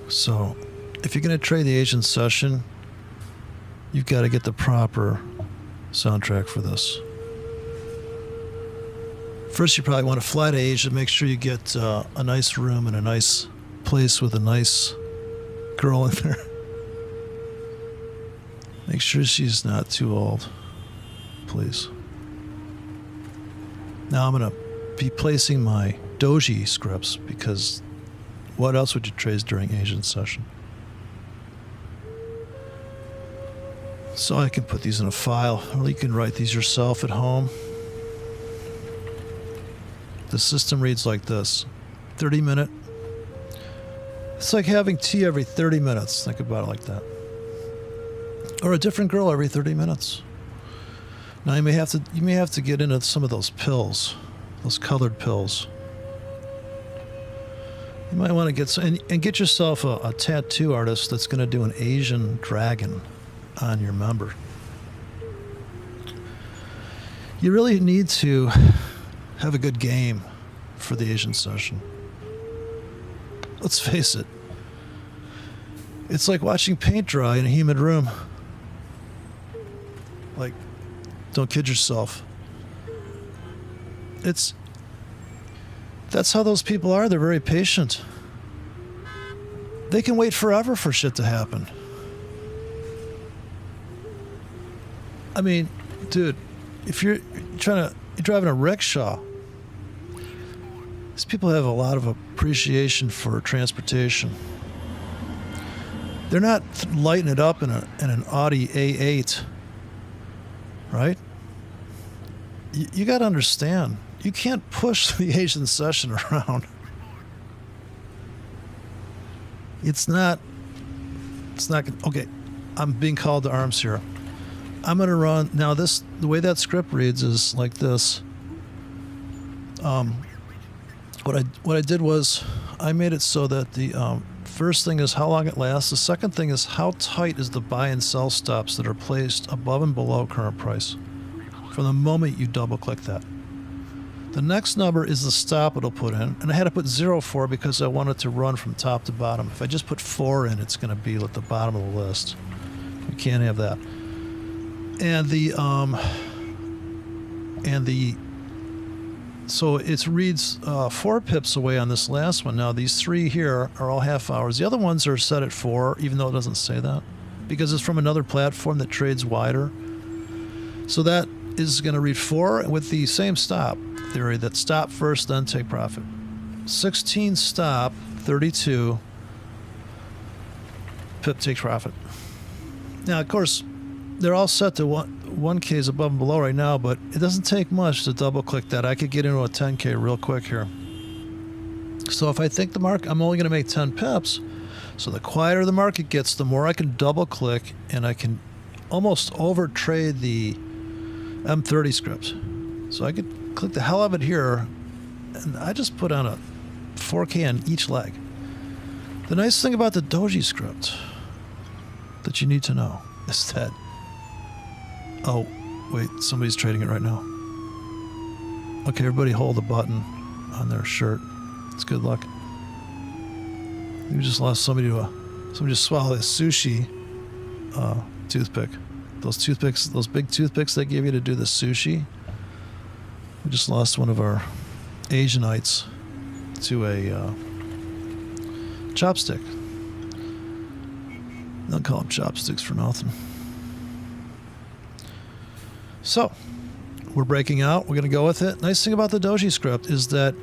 So if you're going to trade the Asian session, you've got to get the proper soundtrack for this. First, you probably want to fly to Asia, make sure you get a nice room and a nice place with a nice girl in there. Make sure she's not too old, please. Now I'm going to be placing my doji scripts because what else would you trade during Asian session? So I can put these in a file, or you can write these yourself at home. The system reads like this: 30-minute. It's like having tea every 30 minutes. Think about it like that. Or a different girl every 30 minutes. Now you may have to get into some of those pills, those colored pills. You might want to get some, and get yourself a tattoo artist that's going to do an Asian dragon on your member. You really need to have a good game for the Asian session. Let's face it. It's like watching paint dry in a humid room. Like, don't kid yourself. That's how those people are. They're very patient. They can wait forever for shit to happen. I mean, dude, if you're driving a rickshaw, these people have a lot of appreciation for transportation. They're not lighting it up in an Audi A8, right? You got to understand, you can't push the Asian session around. It's not, okay, I'm being called to arms here. I'm going to run, now the way that script reads is like this. What I did was I made it so that the first thing is how long it lasts. The second thing is how tight is the buy and sell stops that are placed above and below current price from the moment you double click that. The next number is the stop it'll put in, and I had to put 0 for because I wanted to run from top to bottom. If I just put 4 in, it's going to be at the bottom of the list. You can't have that. So it reads 4 pips away on this last one. Now these 3 here are all half hours. The other ones are set at 4, even though it doesn't say that, because it's from another platform that trades wider. So that is going to read 4 with the same stop theory, that stop first, then take profit. 16 stop, 32 pip takes profit. Now, of course, they're all set to 1Ks above and below right now, but it doesn't take much to double click that. I could get into a 10K real quick here. So if I think the market, I'm only going to make 10 pips. So the quieter the market gets, the more I can double click, and I can almost over trade the M30 script. So I could click the hell out of it here, and I just put on a 4K on each leg. The nice thing about the doji script that you need to know is that, oh, wait, somebody's trading it right now. Okay, everybody hold the button on their shirt. It's good luck. We just lost somebody just swallowed a sushi toothpick. Those toothpicks, those big toothpicks they gave you to do the sushi. We just lost one of our Asianites to a chopstick. They'll call them chopsticks for nothing. So, we're breaking out. We're going to go with it. Nice thing about the doji script is that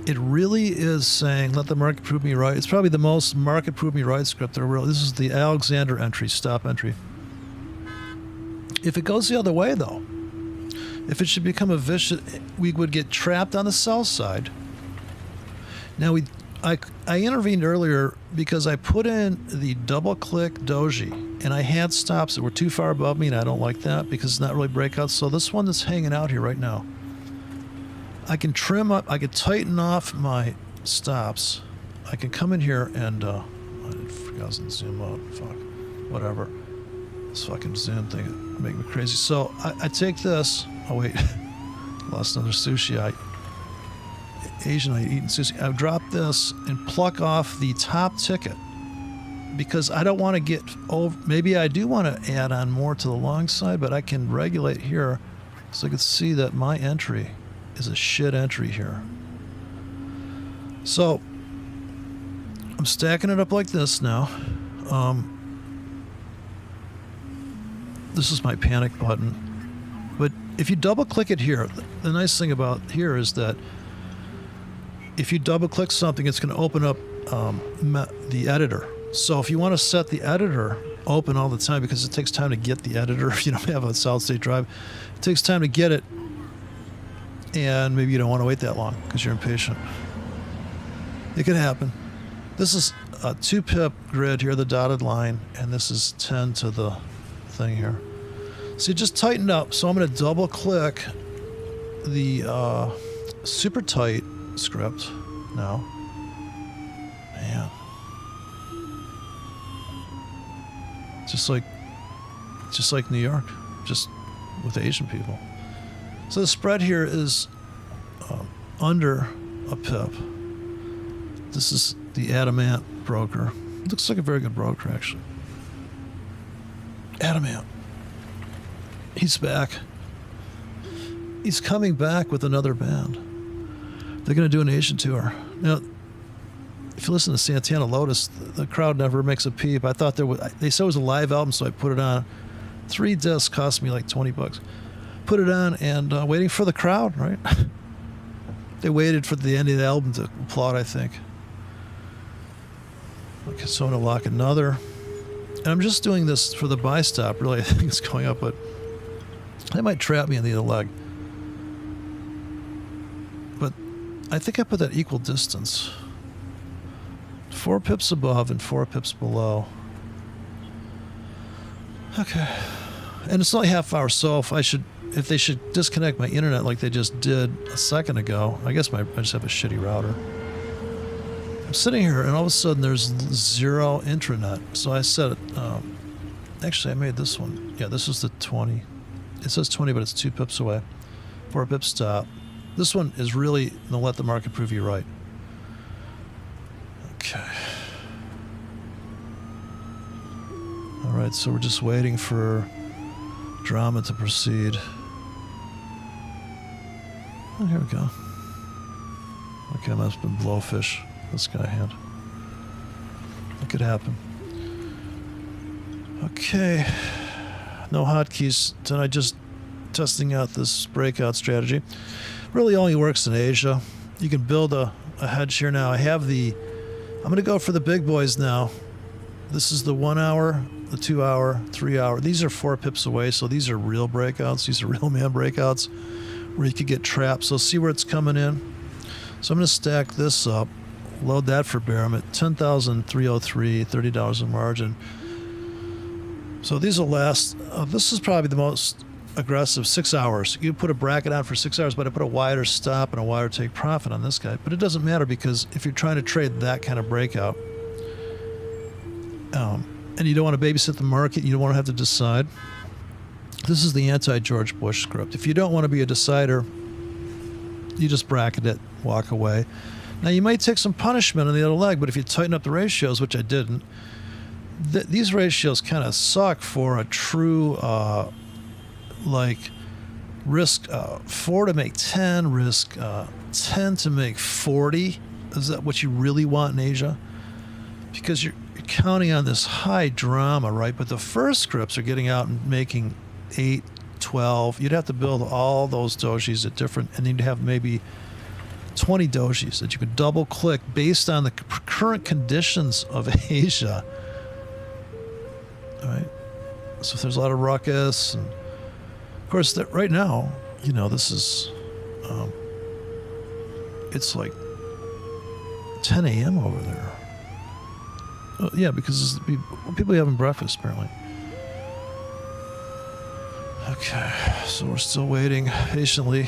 it really is saying, let the market prove me right. It's probably the most market prove me right script there will. This is the Alexander entry, stop entry. If it goes the other way, though, if it should become a vicious, we would get trapped on the sell side. Now, I intervened earlier because I put in the double-click doji, and I had stops that were too far above me, and I don't like that because it's not really breakouts. So this one that's hanging out here right now, I can trim up, I can tighten off my stops. I can come in here and, I forgot to zoom out, fuck, whatever. This fucking Zoom thing make me crazy. So I take this. Oh wait, lost another sushi. Asian eating sushi. I drop this and pluck off the top ticket because I don't want to get over. Maybe I do want to add on more to the long side, but I can regulate here so I can see that my entry is a shit entry here. So I'm stacking it up like this now. This is my panic button. But if you double click it here, the nice thing about here is that if you double click something, it's going to open up the editor. So if you want to set the editor open all the time, because it takes time to get the editor if you don't have a solid state drive, it takes time to get it, and maybe you don't want to wait that long because you're impatient. It can happen. This is a 2-pip grid here, the dotted line, and this is 10 to the thing here. So you just tighten up. So I'm going to double click the super tight script now. Man. Just like New York, just with Asian people. So the spread here is under a pip. This is the Adamant broker. Looks like a very good broker, actually. Adamant. He's back. He's coming back with another band. They're going to do an Asian tour. Now, if you listen to Santana Lotus, the crowd never makes a peep. I thought they said it was a live album, so I put it on. 3 discs cost me like $20. Put it on and waiting for the crowd, right? They waited for the end of the album to applaud, I think. Okay, so I'm going to lock another. And I'm just doing this for the buy stop, really. I think it's going up, but they might trap me on the other leg. But I think I put that equal distance. 4 pips above and 4 pips below. Okay. And it's only half hour, so if they should disconnect my internet like they just did a second ago, I guess I just have a shitty router. I'm sitting here and all of a sudden there's 0 intranet. So I set it, actually I made this one. Yeah, this is the 20. It says 20, but it's 2 pips away. 4 pips stop. This one is really going to let the market prove you right. Okay. All right, so we're just waiting for drama to proceed. Oh, here we go. Okay, I must have been blowfish this guy had. It could happen. Okay. No hotkeys tonight, just testing out this breakout strategy. Really only works in Asia. You can build a hedge here now. I'm going to go for the big boys now. This is the 1 hour, the 2 hour, 3 hour. These are 4 pips away, so these are real breakouts. These are real man breakouts where you could get trapped. So see where it's coming in. So I'm going to stack this up, load that for bear. I'm at 10,303, $30 a margin. So these will last. This is probably the most aggressive 6 hours. You put a bracket on for 6 hours, but I put a wider stop and a wider take profit on this guy. But it doesn't matter because if you're trying to trade that kind of breakout, and you don't want to babysit the market, you don't want to have to decide. This is the anti-George Bush script. If you don't want to be a decider, you just bracket it, walk away. Now you might take some punishment on the other leg, but if you tighten up the ratios, which I didn't, these ratios kind of suck for a true risk 4 to make 10, risk 10 to make 40. Is that what you really want in Asia? Because you're counting on this high drama, right? But the first scripts are getting out and making 8, 12. You'd have to build all those dojis at different, and you'd have maybe 20 dojis that you could double click based on the current conditions of Asia. All right. So if there's a lot of ruckus, and of course that right now, this is, it's like 10 a.m. over there. Yeah, because people are having breakfast apparently. Okay, so we're still waiting patiently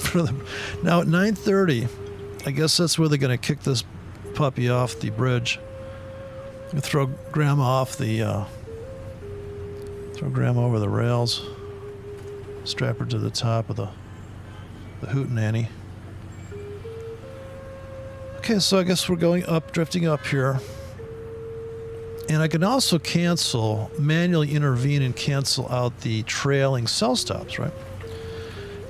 for them. Now at 9:30, I guess that's where they're going to kick this puppy off the bridge. Throw Grandma off throw Grandma over the rails. Strap her to the top of the hootenanny. Okay, so I guess we're going up, drifting up here. And I can also manually intervene and cancel out the trailing sell stops, right?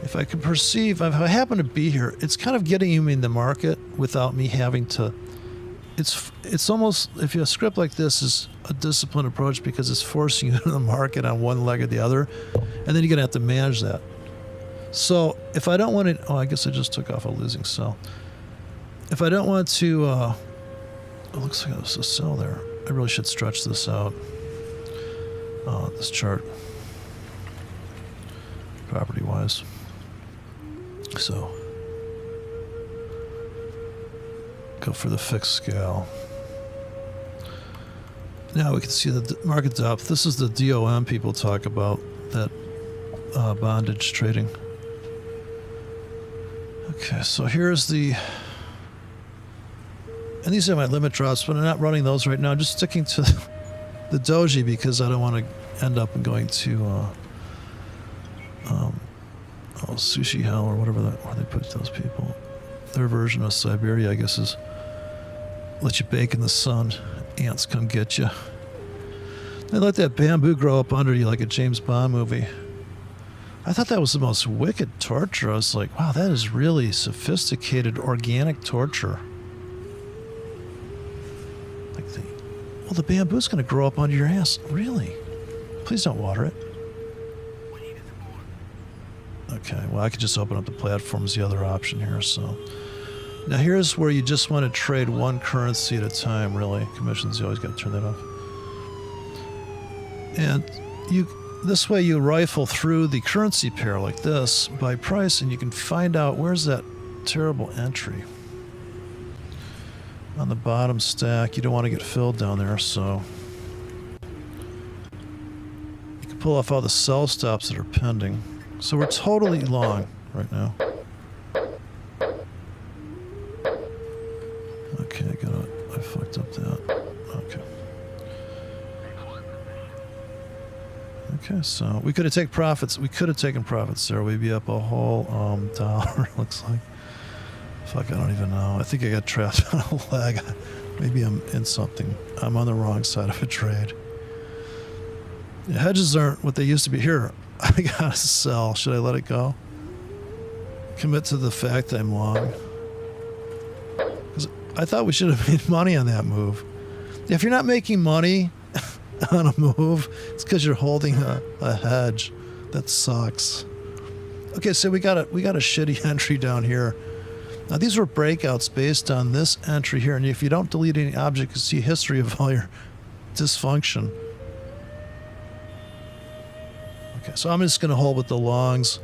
If I can perceive, if I happen to be here, it's kind of getting me in the market without me having to. It's almost, if you have a script like this, is a disciplined approach because it's forcing you into the market on one leg or the other, and then you're going to have to manage that. So if I don't want to, I guess I just took off a losing sell. If I don't want to, it looks like there's a sell there. I really should stretch this out, this chart, property-wise. So, go for the fixed scale. Now we can see the market depth. This is the DOM people talk about, that bondage trading. Okay, so here's the... And these are my limit drops, but I'm not running those right now. I'm just sticking to the doji because I don't want to end up going to Sushi Hell or whatever where they put those people. Their version of Siberia, I guess, is let you bake in the sun. Ants come get you. They let that bamboo grow up under you like a James Bond movie. I thought that was the most wicked torture. I was like, wow, that is really sophisticated organic torture. Well, the bamboo's going to grow up under your ass. Really? Please don't water it. Okay, well, I could just open up the platform as the other option here. So now here's where you just want to trade one currency at a time, really. Commissions, you always got to turn that off. And this way you rifle through the currency pair like this by price, and you can find out where's that terrible entry. On the bottom stack, you don't want to get filled down there, so you can pull off all the sell stops that are pending. So we're totally long right now. Okay, I fucked up that. Okay. Okay, so we could have taken profits. We could have taken profits there. We'd be up a whole dollar, looks like. Fuck, I don't even know. I think I got trapped on a leg. Maybe I'm in something. I'm on the wrong side of a trade. Yeah, hedges aren't what they used to be. Here, I gotta sell. Should I let it go? Commit to the fact that I'm long. Because I thought we should have made money on that move. If you're not making money on a move, it's because you're holding a hedge. That sucks. Okay, so we got a shitty entry down here. Now these were breakouts based on this entry here, and if you don't delete any object, you see history of all your dysfunction. Okay, so I'm just going to hold with the longs,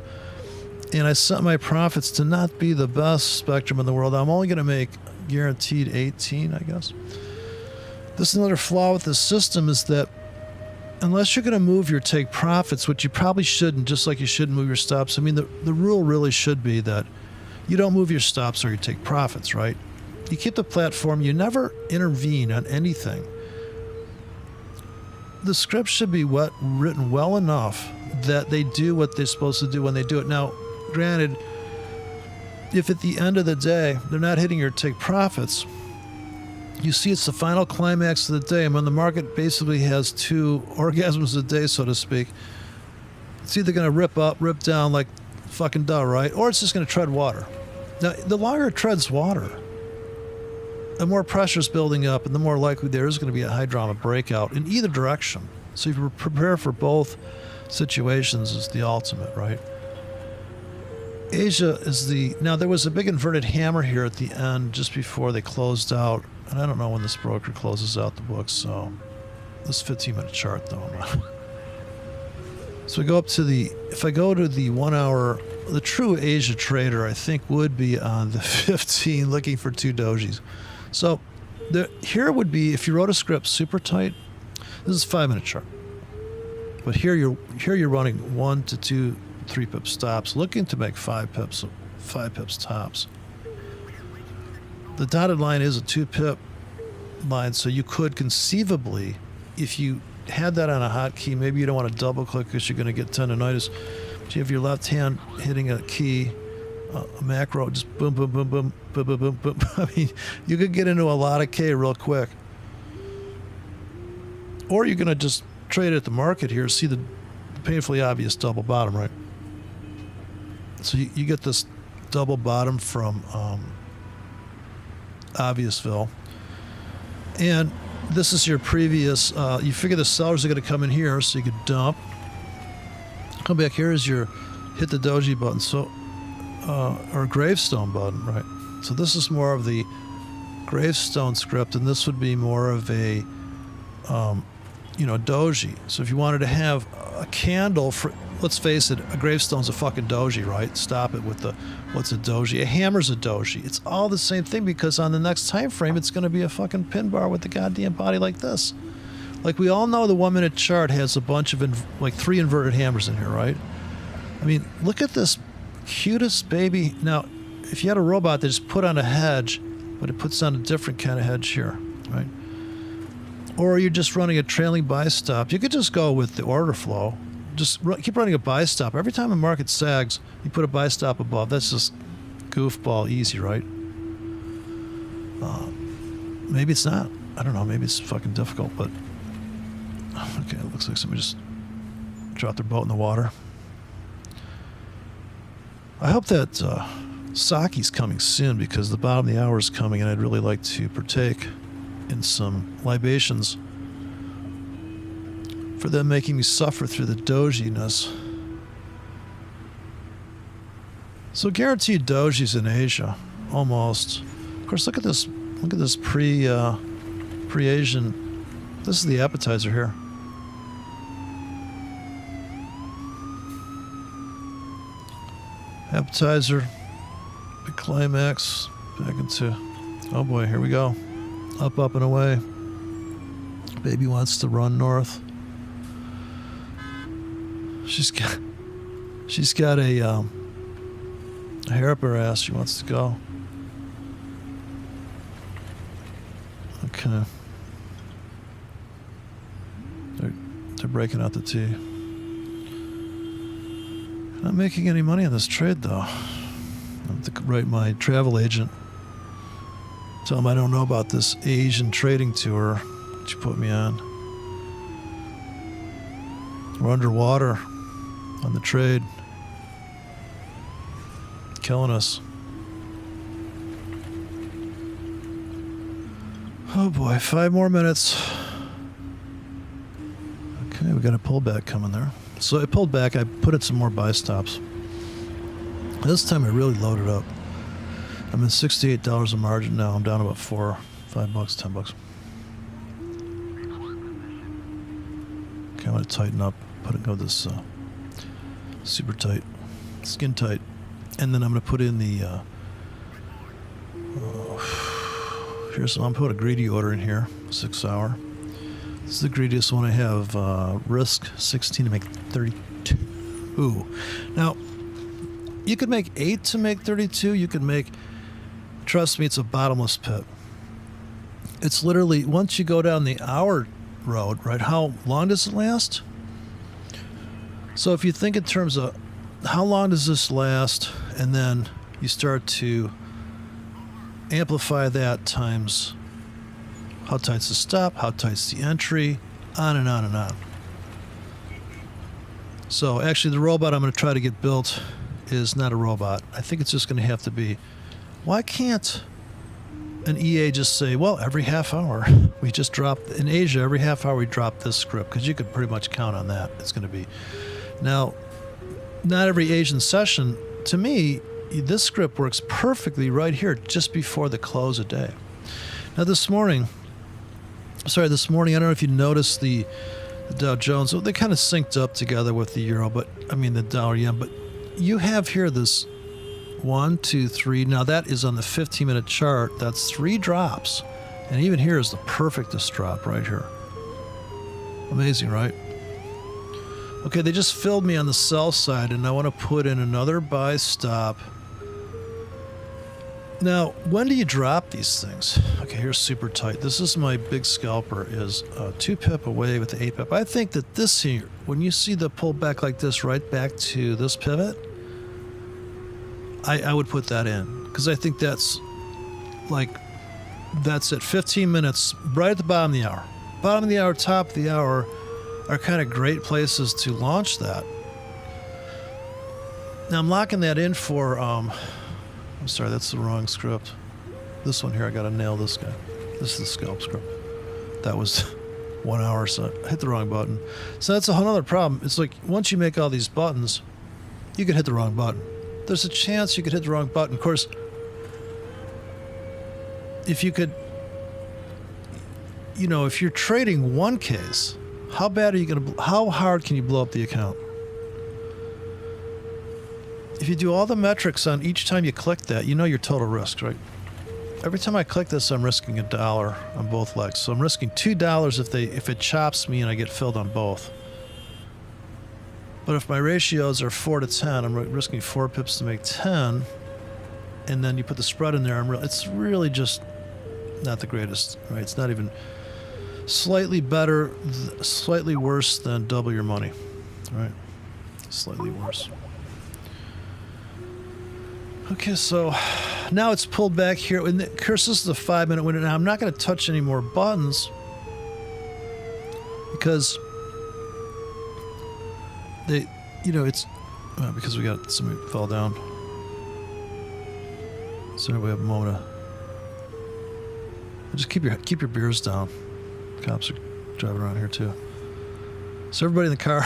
and I set my profits to not be the best spectrum in the world. I'm only going to make guaranteed 18, I guess. This is another flaw with the system, is that unless you're going to move your take profits, which you probably shouldn't, just like you shouldn't move your stops. I mean, the rule really should be that you don't move your stops or you take profits, right? You keep the platform. You never intervene on anything. The script should be written well enough that they do what they're supposed to do when they do it. Now, granted, if at the end of the day they're not hitting your take profits, you see it's the final climax of the day. And when the market basically has two orgasms a day, so to speak, it's either going to rip up, rip down like fucking duh, right? Or it's just going to tread water. Now, the longer it treads water, the more pressure's building up and the more likely there is going to be a high drama breakout in either direction. So if you prepare for both situations is the ultimate, right? Asia is now there was a big inverted hammer here at the end just before they closed out. And I don't know when this broker closes out the books, so this 15-minute chart though. So we go up to if I go to the 1 hour, the true Asia trader I think would be on the 15 looking for two dojis. So here would be, if you wrote a script super tight, this is a 5-minute chart. But here you're running 1 to 2, 3 pip stops, looking to make 5 pips tops. The dotted line is a 2 pip line, so you could conceivably, if you had that on a hotkey, maybe you don't want to double click because you're going to get tendonitis, but you have your left hand hitting a key, a macro, just boom, boom, boom, boom, boom, boom, boom, boom. I mean, you could get into a lot of K real quick. or you're going to just trade it at the market here, see the painfully obvious double bottom, right? So you get this double bottom from Obviousville. And this is your previous, you figure the sellers are going to come in here, so you could dump. Come back here as your hit the doji button, so or gravestone button, right? So this is more of the gravestone script, and this would be more of a doji. So if you wanted to have a candle for, let's face it, a gravestone's a fucking doji, right? Stop it with the, what's a doji? A hammer's a doji. It's all the same thing, because on the next time frame, it's going to be a fucking pin bar with the goddamn body like this. Like, we all know the 1 minute chart has a bunch of, like 3 inverted hammers in here, right? I mean, look at this cutest baby. Now, if you had a robot, they just put on a hedge, but it puts on a different kind of hedge here, right? Or you're just running a trailing buy stop. You could just go with the order flow. Just keep running a buy stop. Every time a market sags, you put a buy stop above. That's just goofball easy, right? Maybe it's not. I don't know. Maybe it's fucking difficult, but... Okay, it looks like somebody just dropped their boat in the water. I hope that sake's coming soon, because the bottom of the hour is coming, and I'd really like to partake in some libations for them making me suffer through the dojiness. So guaranteed dojis in Asia, almost. Of course, look at this pre-Asian. This is the appetizer here. Appetizer, big climax, back into, oh boy, here we go. Up, up, and away. Baby wants to run north. She's got a hair up her ass. She wants to go. Okay. They're breaking out the tea. Not making any money on this trade, though. I have to write my travel agent. Tell him I don't know about this Asian trading tour that you put me on. We're underwater on the trade. Killing us. Oh boy, 5 more minutes. Okay, we got a pullback coming there. So I pulled back, I put in some more buy stops. This time I really loaded up. I'm in $68 a margin now. I'm down about $4, $5, $10. Okay, I'm gonna tighten up, go this super tight, skin tight, and then I'm gonna put in the here's, I'm putting a greedy order in here, 6 hour. This is the greediest one I have. Risk 16 to make 32. Now, you could make 8 to make 32. You could make, trust me, it's a bottomless pit. It's literally, once you go down the hour road, right, how long does it last? So if you think in terms of how long does this last, and then you start to amplify that times how tight's the stop, how tight's the entry, on and on and on. So actually the robot I'm going to try to get built is not a robot. I think it's just going to have to be, why can't an EA just say, well, every half hour we just drop, in Asia, every half hour we drop this script, because you could pretty much count on that. It's going to be. Now, not every Asian session, to me, this script works perfectly right here, just before the close of day. Now this morning, I don't know if you noticed the Dow Jones, they kind of synced up together with the Euro, but I mean the dollar yen, but you have here this 1, 2, 3. Now that is on the 15-minute chart. That's 3 drops. And even here is the perfectest drop right here. Amazing, right? Okay, they just filled me on the sell side, and I want to put in another buy stop. Now, when do you drop these things? Okay, here's super tight. This is my big scalper, is 2 pip away with the 8 pip. I think that this here, when you see the pullback like this right back to this pivot, I would put that in, because I think that's at 15 minutes, right at the bottom of the hour. bottom of the hour, top of the hour are kind of great places to launch that. Now I'm locking that in for, I'm sorry, that's the wrong script. This one here, I gotta nail this guy. This is the scalp script. That was 1 hour, so I hit the wrong button. So that's a whole other problem. It's like, once you make all these buttons, you could hit the wrong button. There's a chance you could hit the wrong button. Of course, if you could, you know, if you're trading one case, how bad are you going to, how hard can you blow up the account? If you do all the metrics on each time you click that, you know your total risk, right? Every time I click this, I'm risking $1 on both legs. So I'm risking $2 if it chops me and I get filled on both. But if my ratios are 4 to 10, I'm risking 4 pips to make 10. And then you put the spread in there, it's really just not the greatest, right? It's not even slightly better, slightly worse than double your money, right? Slightly worse. Okay, so now it's pulled back here. And of course, this is a 5-minute window. Now I'm not going to touch any more buttons because they, you know, it's because we got somebody fell down. So we have a moment of just keep your beers down. Cops are driving around here too. So everybody in the car,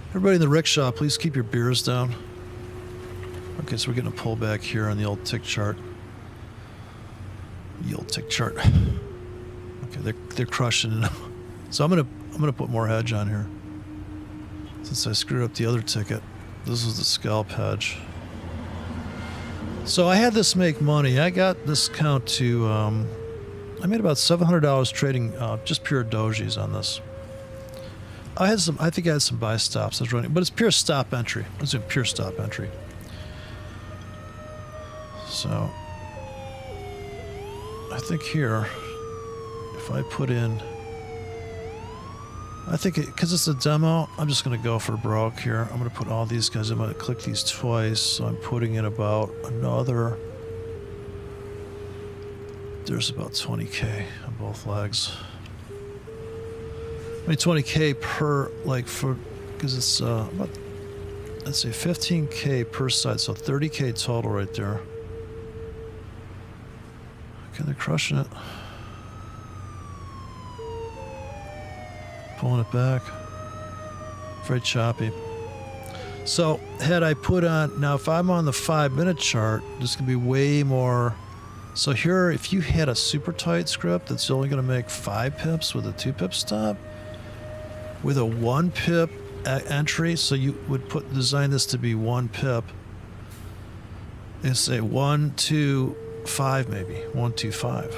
everybody in the rickshaw, please keep your beers down. Okay, so we're getting a pullback here on the old tick chart. The old tick chart. Okay, they're crushing it. So I'm gonna put more hedge on here. Since I screwed up the other ticket, this is the scalp hedge. So I had this make money. I got this count to, I made about $700 trading just pure dojis on this. I think I had some buy stops I was running, but it's pure stop entry. It's a pure stop entry. So I think here, if I put in, I think because it's a demo, I'm just going to go for broke here. I'm going to put all these guys, I'm going to click these twice. So I'm putting in about another, there's about 20K on both legs. I mean 20K per, like for, because it's about, let's say 15K per side. So 30K total right there. Okay, they're crushing it. Pulling it back. Very choppy. So had I put on, now if I'm on the 5-minute chart, this could be way more. So here, if you had a super tight script that's only going to make 5 pips with a 2-pip stop, with a 1 pip entry, so you would design this to be 1 pip, and say 1, 2, 5 maybe, 1, 2, 5.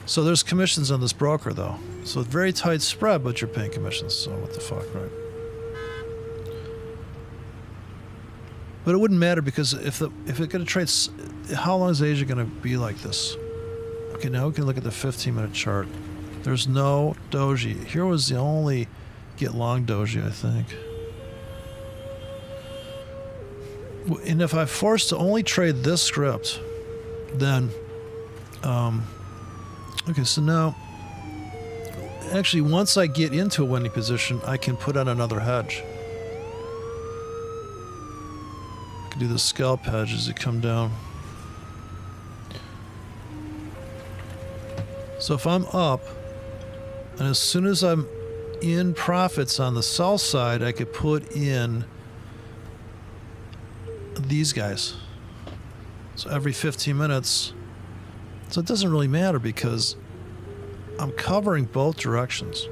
So there's commissions on this broker though. So very tight spread, but you're paying commissions. So what the fuck, right? But it wouldn't matter because if it's going to trade, how long is Asia going to be like this? Okay, now we can look at the 15-minute chart. There's no doji. Here was the only get long doji, I think. And if I'm forced to only trade this script, then, okay, so now, actually, once I get into a winning position, I can put on another hedge. I can do the scalp hedge as it come down. So if I'm up, and as soon as I'm in profits on the sell side, I could put in these guys. So every 15 minutes. So it doesn't really matter because I'm covering both directions.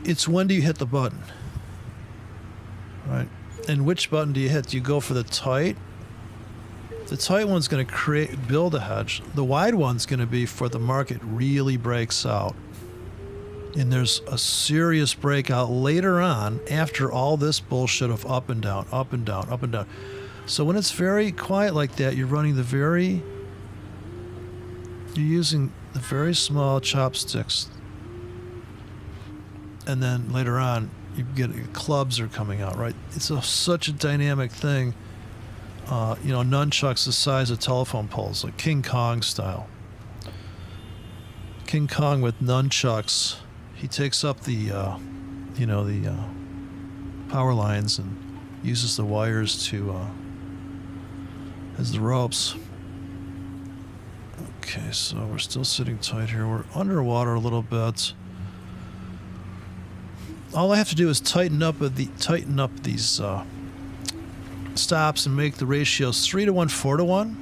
It's when do you hit the button, right? And which button do you hit? Do you go for the tight? The tight one's going to build a hedge. The wide one's going to be for the market really breaks out. And there's a serious breakout later on after all this bullshit of up and down, up and down, up and down. So when it's very quiet like that, you're using the very small chopsticks. And then later on, you get clubs are coming out, right? It's such a dynamic thing. Nunchucks the size of telephone poles, like King Kong style. King Kong with nunchucks. He takes up the power lines and uses the wires to as the ropes. Okay, so we're still sitting tight here. We're underwater a little bit. All I have to do is tighten up these stops and make the ratios 3-to-1, 4-to-1,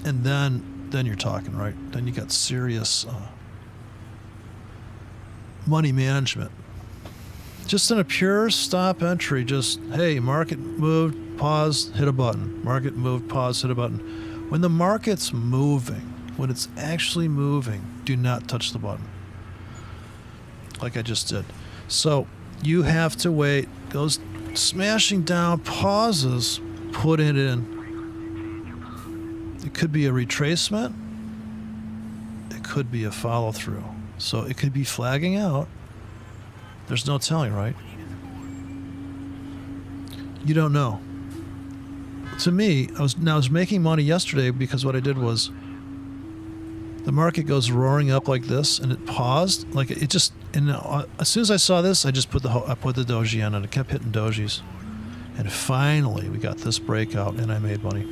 and then you're talking, right? Then you got serious money management. Just in a pure stop entry, just, hey, market moved, pause, hit a button. Market moved, pause, hit a button. When the market's moving, when it's actually moving, do not touch the button. Like I just did. So you have to wait, goes smashing down, pauses, put it in. It could be a retracement. It could be a follow through. So it could be flagging out. There's no telling, right? You don't know. To me, I was making money yesterday because what I did was the market goes roaring up like this, and it paused. Like it just, and as soon as I saw this, I just put the doji in, and it kept hitting dojis, and finally we got this breakout, and I made money.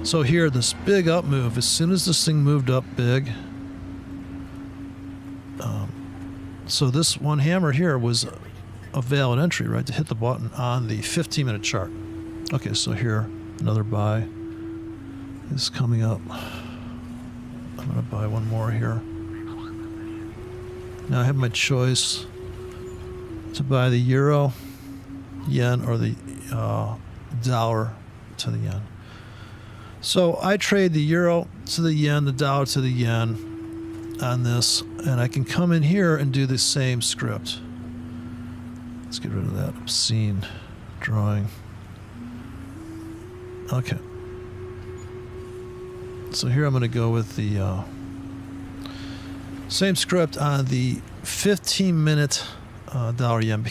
So here, this big up move. As soon as this thing moved up big, so this one hammer here was a valid entry, right, to hit the button on the 15-minute chart. Okay, so here, another buy is coming up. I'm going to buy one more here. Now I have my choice to buy the euro, yen, or the dollar to the yen. So I trade the euro to the yen, the dollar to the yen on this, and I can come in here and do the same script. Let's get rid of that obscene drawing. Okay. So here I'm going to go with the same script on the 15-minute dollar yen.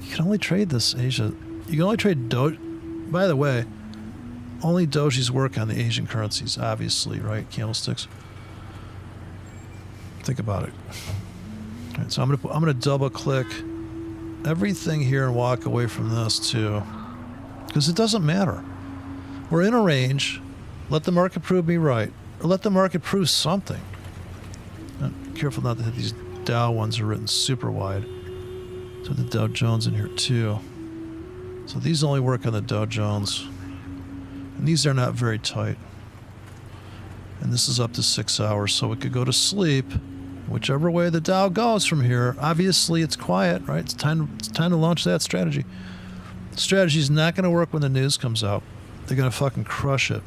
You can only trade this Asia. You can only trade Doge. By the way, only dojis work on the Asian currencies, obviously, right? Candlesticks. Think about it. All right, so I'm gonna double click everything here and walk away from this too, because it doesn't matter. We're in a range. Let the market prove me right, or let the market prove something. Careful not to hit these Dow ones are written super wide. So the Dow Jones in here too. So these only work on the Dow Jones, and these are not very tight. And this is up to 6 hours, so we could go to sleep. Whichever way the Dow goes from here, obviously it's quiet, right? It's time to launch that strategy. The strategy is not going to work when the news comes out. They're going to fucking crush it.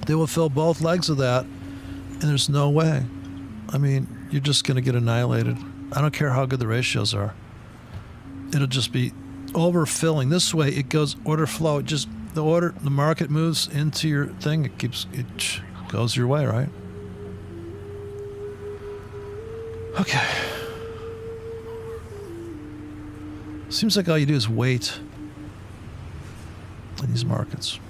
They will fill both legs of that, and there's no way. I mean, you're just going to get annihilated. I don't care how good the ratios are. It'll just be overfilling. This way, it goes order flow. The market moves into your thing. It goes your way, right? Okay. Seems like all you do is wait in these markets.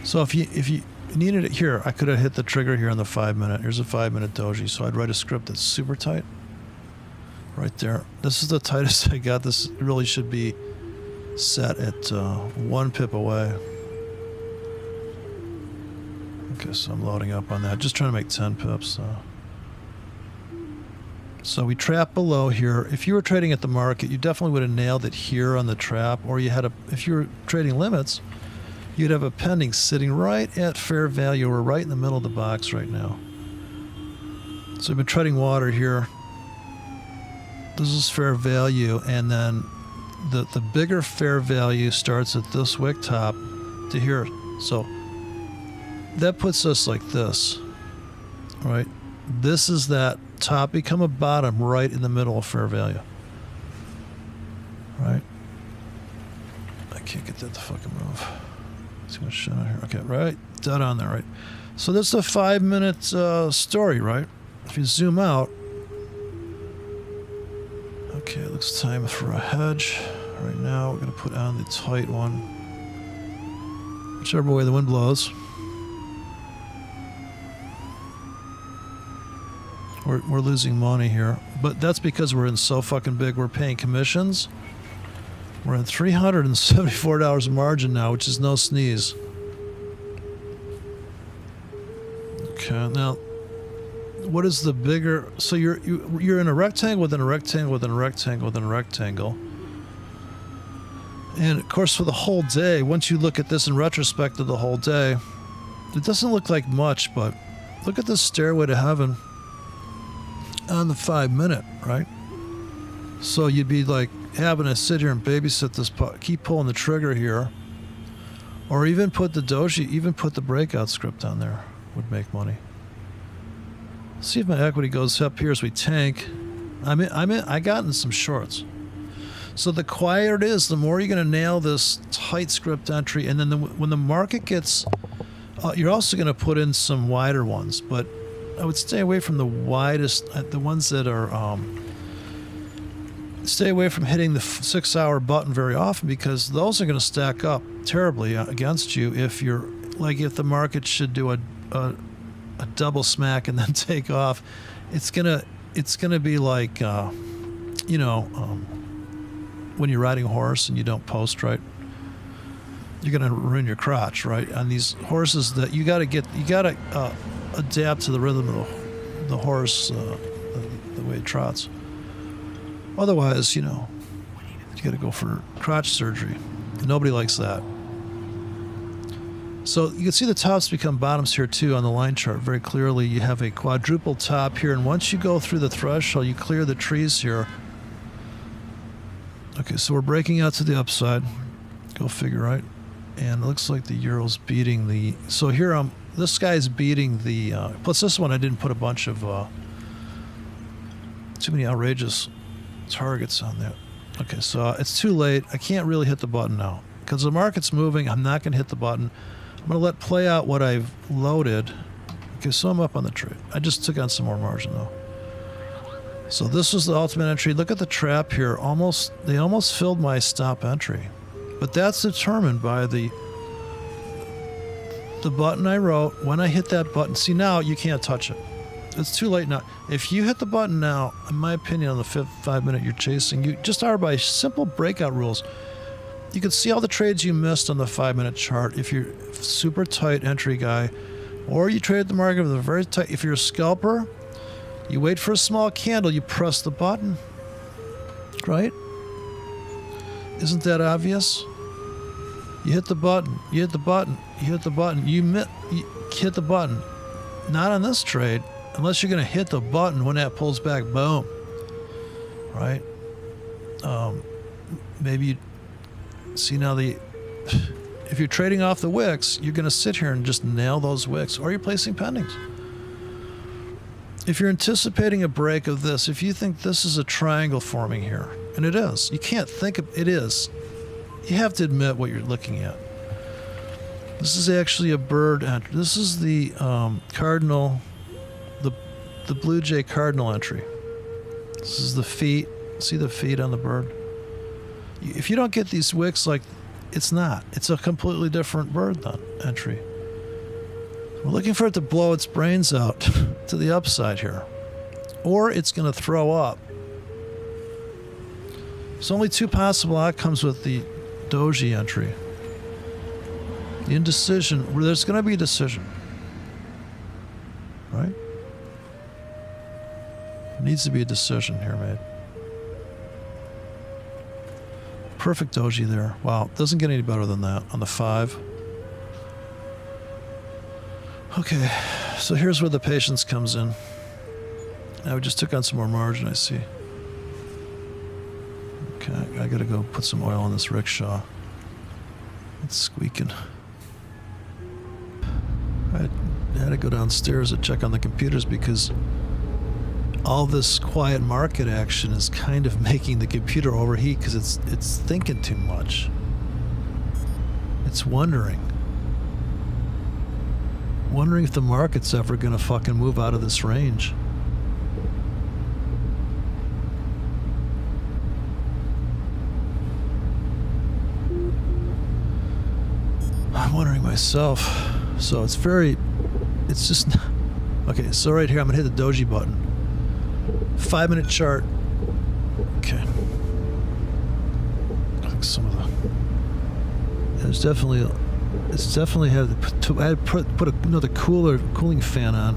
So if you needed it here, I could have hit the trigger here on the 5-minute. Here's a 5-minute doji. So I'd write a script that's super tight. Right there. This is the tightest I got. This really should be set at 1 pip away. Okay, so I'm loading up on that. Just trying to make 10 pips. So we trap below here. If you were trading at the market, you definitely would have nailed it here on the trap, or if you were trading limits, you'd have a pending sitting right at fair value. We're right in the middle of the box right now. So we've been treading water here. This is fair value, and then the bigger fair value starts at this wick top to here. So that puts us like this, right? This is that top become a bottom right in the middle of fair value, right? I can't get that to fucking move. Too much shit on here. Okay, right, dead on there, right? So that's a 5-minute story, right? If you zoom out, okay, it looks time for a hedge. Right now, we're going to put on the tight one, whichever way the wind blows. We're losing money here, but that's because we're in so fucking big. We're paying commissions. We're at $374 margin now, which is no sneeze. Okay, now what is the bigger? So you're in a rectangle within a rectangle within a rectangle within a rectangle. And of course, for the whole day, once you look at this in retrospect of the whole day, it doesn't look like much, but look at this stairway to heaven on the 5 minute, right? So you'd be like having to sit here and babysit this, keep pulling the trigger here, or even put the doji, even put the breakout script on there would make money. See if my equity goes up here as we tank. I got in some shorts. So the quieter it is, the more you're going to nail this tight script entry, and then when the market gets, you're also going to put in some wider ones, but I would stay away from the widest, the ones that are, stay away from hitting the 6 hour button very often, because those are going to stack up terribly against you if you're, like if the market should do a double smack and then take off. It's going to be like, when you're riding a horse and you don't post right, you're going to ruin your crotch, right? On these horses that you got to adapt to the rhythm of the horse, the way it trots. Otherwise, you got to go for crotch surgery. Nobody likes that. So you can see the tops become bottoms here too on the line chart very clearly. You have a quadruple top here, and once you go through the threshold, you clear the trees here. Okay, so we're breaking out to the upside. Go figure, right? And it looks like the euro's beating the... So here, this guy's beating the... plus this one, I didn't put a bunch of... too many outrageous targets on there. Okay, so it's too late. I can't really hit the button now. Because the market's moving, I'm not going to hit the button. I'm going to let play out what I've loaded. Okay, so I'm up on the trade. I just took on some more margin, though. So this was the ultimate entry. Look at the trap here. They almost filled my stop entry. But that's determined by the button I wrote. When I hit that button, see, now you can't touch it. It's too late now. If you hit the button now, in my opinion, on the 5 minute you're chasing, you just are by simple breakout rules. You can see all the trades you missed on the 5 minute chart if you're super tight entry guy, or you trade the market with a very tight. If you're a scalper, you wait for a small candle, you press the button, right? Isn't that obvious? You hit the button, you hit the button, you hit the button, you hit the button. Not on this trade, unless you're going to hit the button when that pulls back, boom, right? Maybe you see now if you're trading off the wicks, you're going to sit here and just nail those wicks, or you're placing pendings. If you're anticipating a break of this, if you think this is a triangle forming here, and it is, you can't think of it is. You have to admit what you're looking at. This is actually a bird entry. This is the cardinal, the Blue Jay cardinal entry. This is the feet. See the feet on the bird? If you don't get these wicks, like, it's not. It's a completely different bird then, entry. We're looking for it to blow its brains out to the upside here. Or it's going to throw up. There's only two possible outcomes with the doji entry. The indecision, where there's going to be a decision. Right? There needs to be a decision here made. Perfect doji there. Wow, doesn't get any better than that on the 5. Okay, so here's where the patience comes in. Now we just took on some more margin, I see. Okay, I gotta go put some oil on this rickshaw. It's squeaking. I had to go downstairs to check on the computers because all this quiet market action is kind of making the computer overheat because it's thinking too much. It's wondering if the market's ever gonna fucking move out of this range. I'm wondering myself. So it's just okay. So right here, I'm gonna hit the doji button. 5-minute chart. Okay. I think some of the... There's definitely... It's definitely had to... I had put another cooling fan on.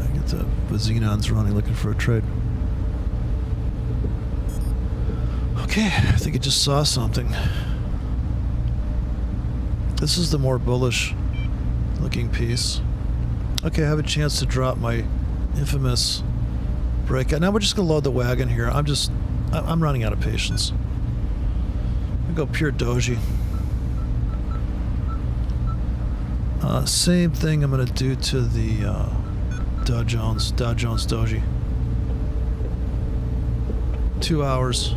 I get the Xenon's running looking for a trade. Okay, I think I just saw something. This is the more bullish looking piece. Okay, I have a chance to drop my infamous breakout. Now we're just gonna load the wagon here. I'm running out of patience. I'm gonna go pure doji. Same thing I'm gonna do to the Dow Jones doji. 2 hours.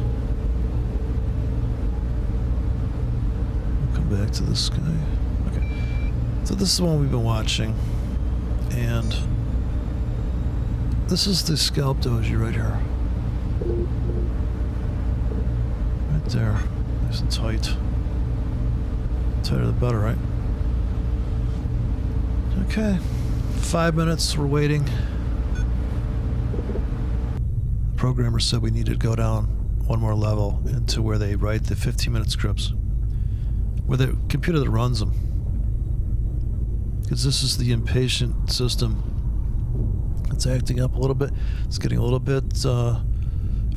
Come back to this guy. Okay. So this is the one we've been watching. And this is the scalp doji right here. Right there. Nice and tight. Tighter the better, right? Okay. 5 minutes, we're waiting. The programmer said we needed to go down one more level into where they write the 15-minute scripts. Where the computer that runs them. Because this is the impatient system. It's acting up a little bit. It's getting a little bit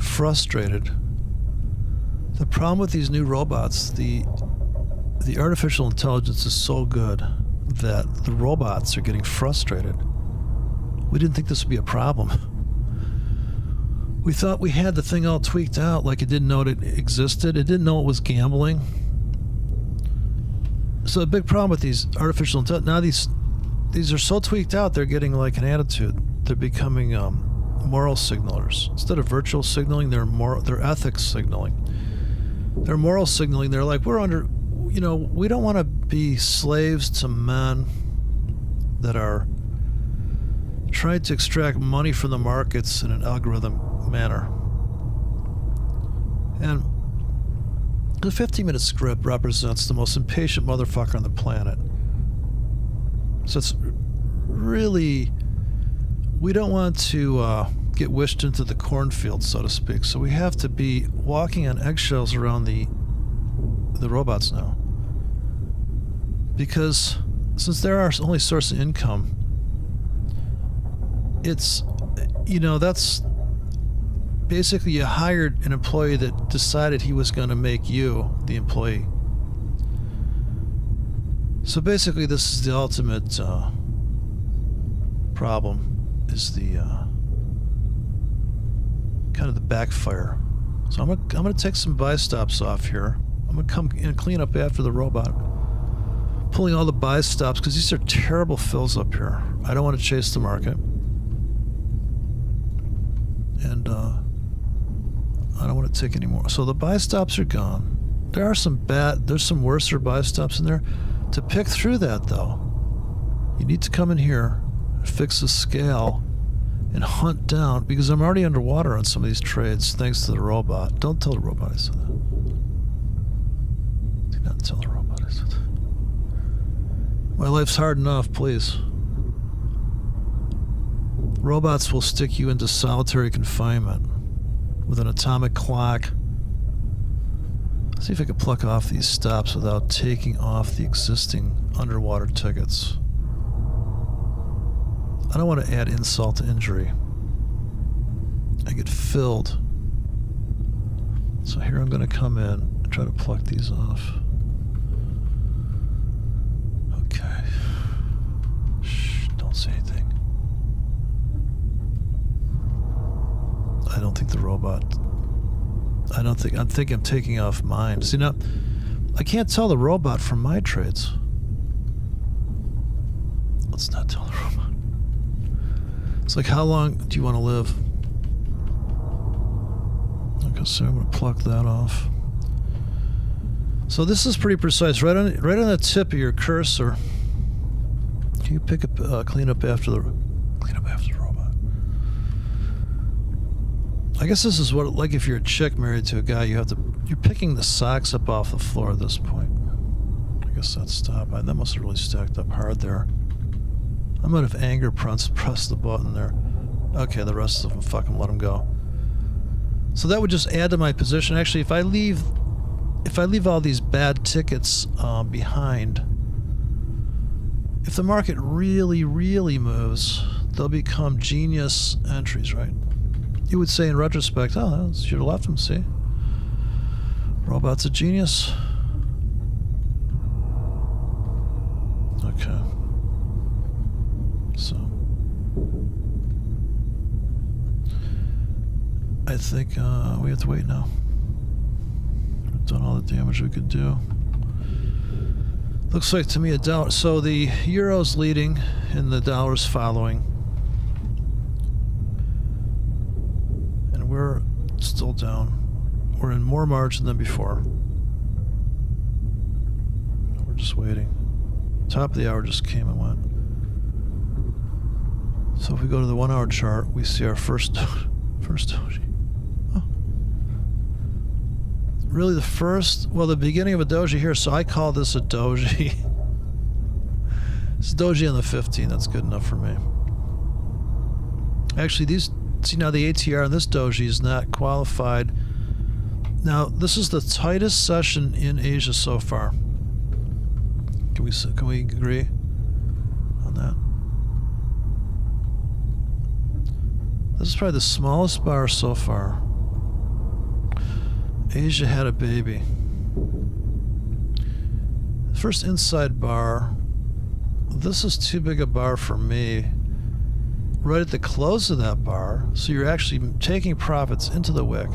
frustrated. The problem with these new robots, the artificial intelligence is so good that the robots are getting frustrated. We didn't think this would be a problem. We thought we had the thing all tweaked out, like it didn't know it existed. It didn't know it was gambling. So the big problem with these artificial intelligence, now these are so tweaked out, they're getting like an attitude. They're becoming moral signalers. Instead of virtual signaling, they're ethics signaling. They're moral signaling. They're like, we're under, we don't want to be slaves to men that are trying to extract money from the markets in an algorithm manner. And the 15-minute script represents the most impatient motherfucker on the planet. So it's really, we don't want to get wished into the cornfield, so to speak. So we have to be walking on eggshells around the robots now. Because since they're our only source of income, it's, that's basically you hired an employee that decided he was going to make you the employee. So basically this is the ultimate problem, is the kind of the backfire. So I'm gonna take some buy stops off here. I'm gonna come and clean up after the robot, pulling all the buy stops because these are terrible fills up here. I don't want to chase the market, and I don't want to take any more. So the buy stops are gone. There's some worse buy stops in there. To pick through that though, you need to come in here, fix the scale, and hunt down, because I'm already underwater on some of these trades thanks to the robot. Don't tell the robot I said that. Do not tell the robot I said that. My life's hard enough, please. Robots will stick you into solitary confinement with an atomic clock. Let's see if I can pluck off these stops without taking off the existing underwater tickets. I don't want to add insult to injury. I get filled. So here I'm going to come in and try to pluck these off. Okay. Shh, don't say anything. I don't think the robot... I think I'm taking off mine. See, now, I can't tell the robot from my trades. Let's not tell the robot. It's like, how long do you want to live? Okay, so I'm going to pluck that off. So this is pretty precise. Right on the tip of your cursor. Can you pick up, clean up after the robot? I guess this is what, like if you're a chick married to a guy, you're picking the socks up off the floor at this point. I guess that's stop. That must have really stacked up hard there. I might have anger pressed the button there. Okay, the rest of them, fucking let them go. So that would just add to my position. Actually, if I leave all these bad tickets behind, if the market really, really moves, they'll become genius entries, right? You would say in retrospect, oh, should have left them, see? Robot's a genius. Okay. So I think we have to wait now. We've done all the damage we could do. Looks like to me a dollar. So the euro's leading and the dollar's following. And we're still down. We're in more margin than before. We're just waiting. Top of the hour just came and went. So if we go to the 1 hour chart, we see our first doji. Oh. Really the beginning of a doji here, so I call this a doji. It's a doji on the 15, that's good enough for me. Actually, see now the ATR on this doji is not qualified. Now, this is the tightest session in Asia so far. Can we agree on that? This is probably the smallest bar so far. Asia had a baby. The first inside bar. This is too big a bar for me. Right at the close of that bar, so you're actually taking profits into the wick.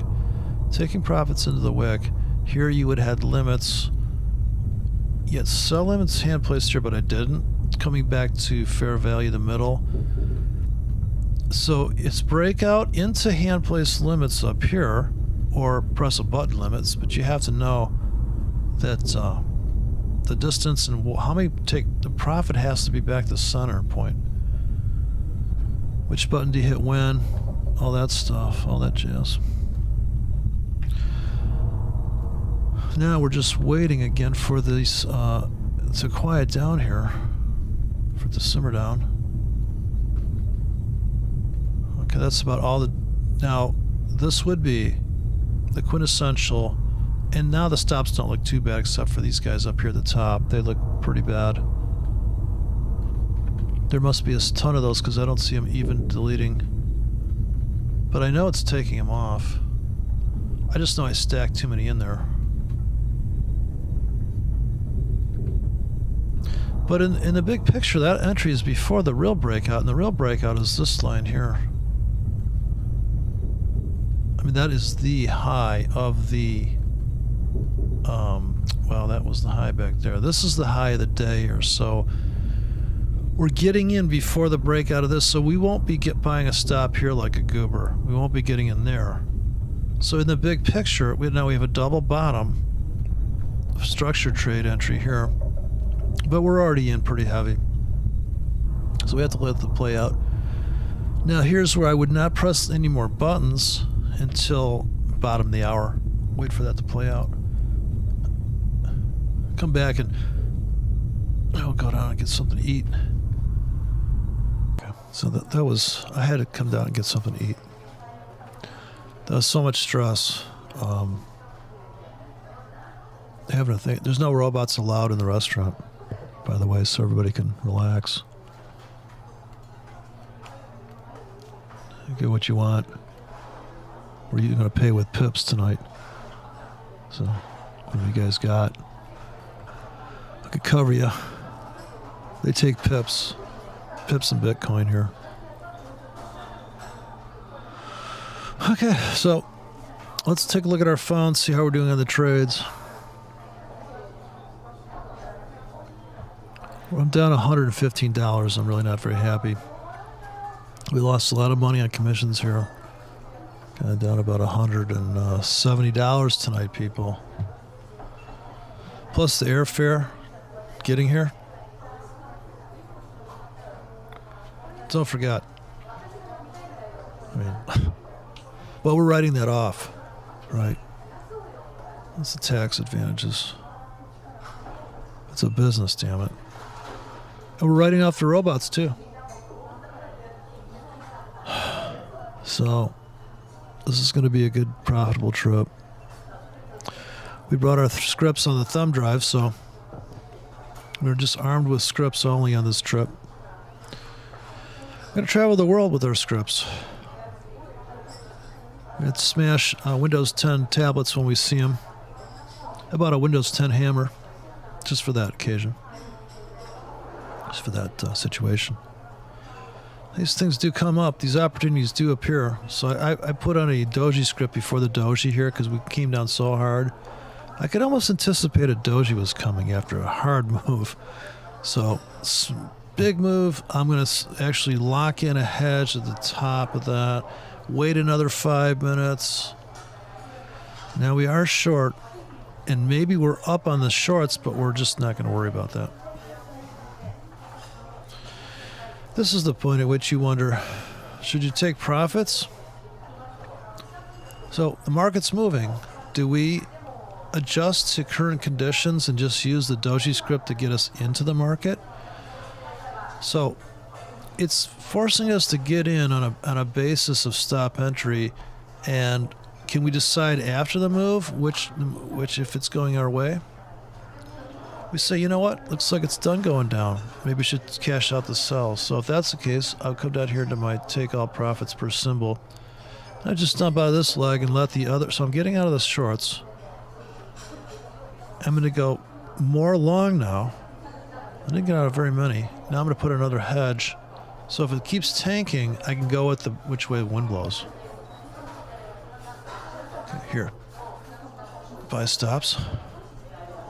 Taking profits into the wick. Here you would have limits. Yet sell limits hand placed here, but I didn't. Coming back to fair value, the middle. So it's breakout into hand placed limits up here, or press a button limits, but you have to know that the distance and how many the profit has to be back to center point. Which button do you hit when? All that stuff, all that jazz. Now we're just waiting again for these to quiet down here, for it to simmer down. Okay, that's about all the. Now, this would be the quintessential, and now the stops don't look too bad except for these guys up here at the top. They look pretty bad. There must be a ton of those because I don't see them even deleting. But I know it's taking them off. I just know I stacked too many in there. But in the big picture, that entry is before the real breakout, and the real breakout is this line here. I mean, that is the high of the, well, that was the high back there. This is the high of the day here, so we're getting in before the breakout of this, so we won't be buying a stop here like a goober. We won't be getting in there. So in the big picture, now we have a double bottom structured trade entry here. But we're already in pretty heavy. So we have to let it play out. Now here's where I would not press any more buttons until bottom of the hour. Wait for that to play out. Come back and I'll go down and get something to eat. Okay. So that was, I had to come down and get something to eat. That was so much stress. Having a thing. There's no robots allowed in the restaurant, by the way, so everybody can relax. You get what you want. Or you're going to pay with pips tonight. So, what have you guys got? I could cover you. They take pips. Pips and Bitcoin here. Okay, so let's take a look at our phone, see how we're doing on the trades. I'm down $115. I'm really not very happy. We lost a lot of money on commissions here. Kind of down about $170 tonight, people. Plus the airfare getting here. Don't forget. I mean, well, we're writing that off, right? That's the tax advantages. It's a business, damn it. And we're writing off the robots, too. So this is going to be a good profitable trip. We brought our scripts on the thumb drive, so we're just armed with scripts only on this trip. We're going to travel the world with our scripts. We're going to smash Windows 10 tablets when we see them. I bought a Windows 10 hammer just for that occasion. Just for that situation. These things do come up. These opportunities do appear. So I put on a doji script before the doji here because we came down so hard. I could almost anticipate a doji was coming after a hard move. So, big move. I'm going to actually lock in a hedge at the top of that. Wait another 5 minutes. Now we are short, and maybe we're up on the shorts, but we're just not going to worry about that. This is the point at which you wonder, should you take profits? So the market's moving. Do we adjust to current conditions and just use the doji script to get us into the market? So it's forcing us to get in on a basis of stop entry, and can we decide after the move which if it's going our way? We say, you know what, looks like it's done going down. Maybe we should cash out the sell. So if that's the case, I'll come down here to my take all profits per symbol. I just dump out of this leg and let the other, so I'm getting out of the shorts. I'm going to go more long now. I didn't get out of very many. Now I'm going to put another hedge. So if it keeps tanking, I can go with the which way the wind blows. Okay, here. Buy stops.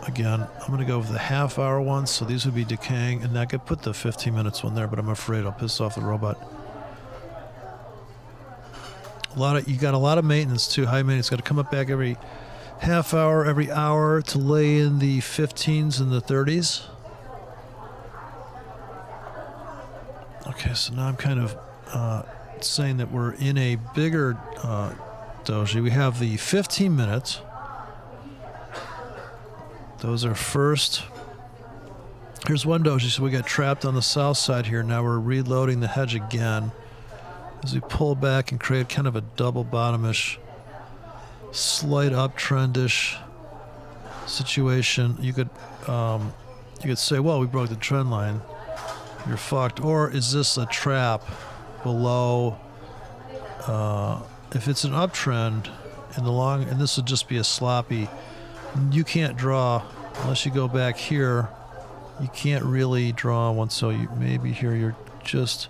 Again, I'm going to go with the half-hour ones, so these would be decaying, and I could put the 15 minutes one there, but I'm afraid I'll piss off the robot. You got a lot of maintenance too, high maintenance. Got to come up back every half hour, every hour to lay in the 15s and the 30s. Okay, so now I'm kind of saying that we're in a bigger doji. We have the 15 minutes. Those are first. Here's one doji, so we got trapped on the south side here. Now we're reloading the hedge again as we pull back and create kind of a double bottomish, slight uptrendish situation. You could say, well, we broke the trend line. You're fucked. Or is this a trap below? If it's an uptrend in the long, and this would just be a sloppy. You can't draw unless you go back here. You can't really draw one, so you maybe here you're just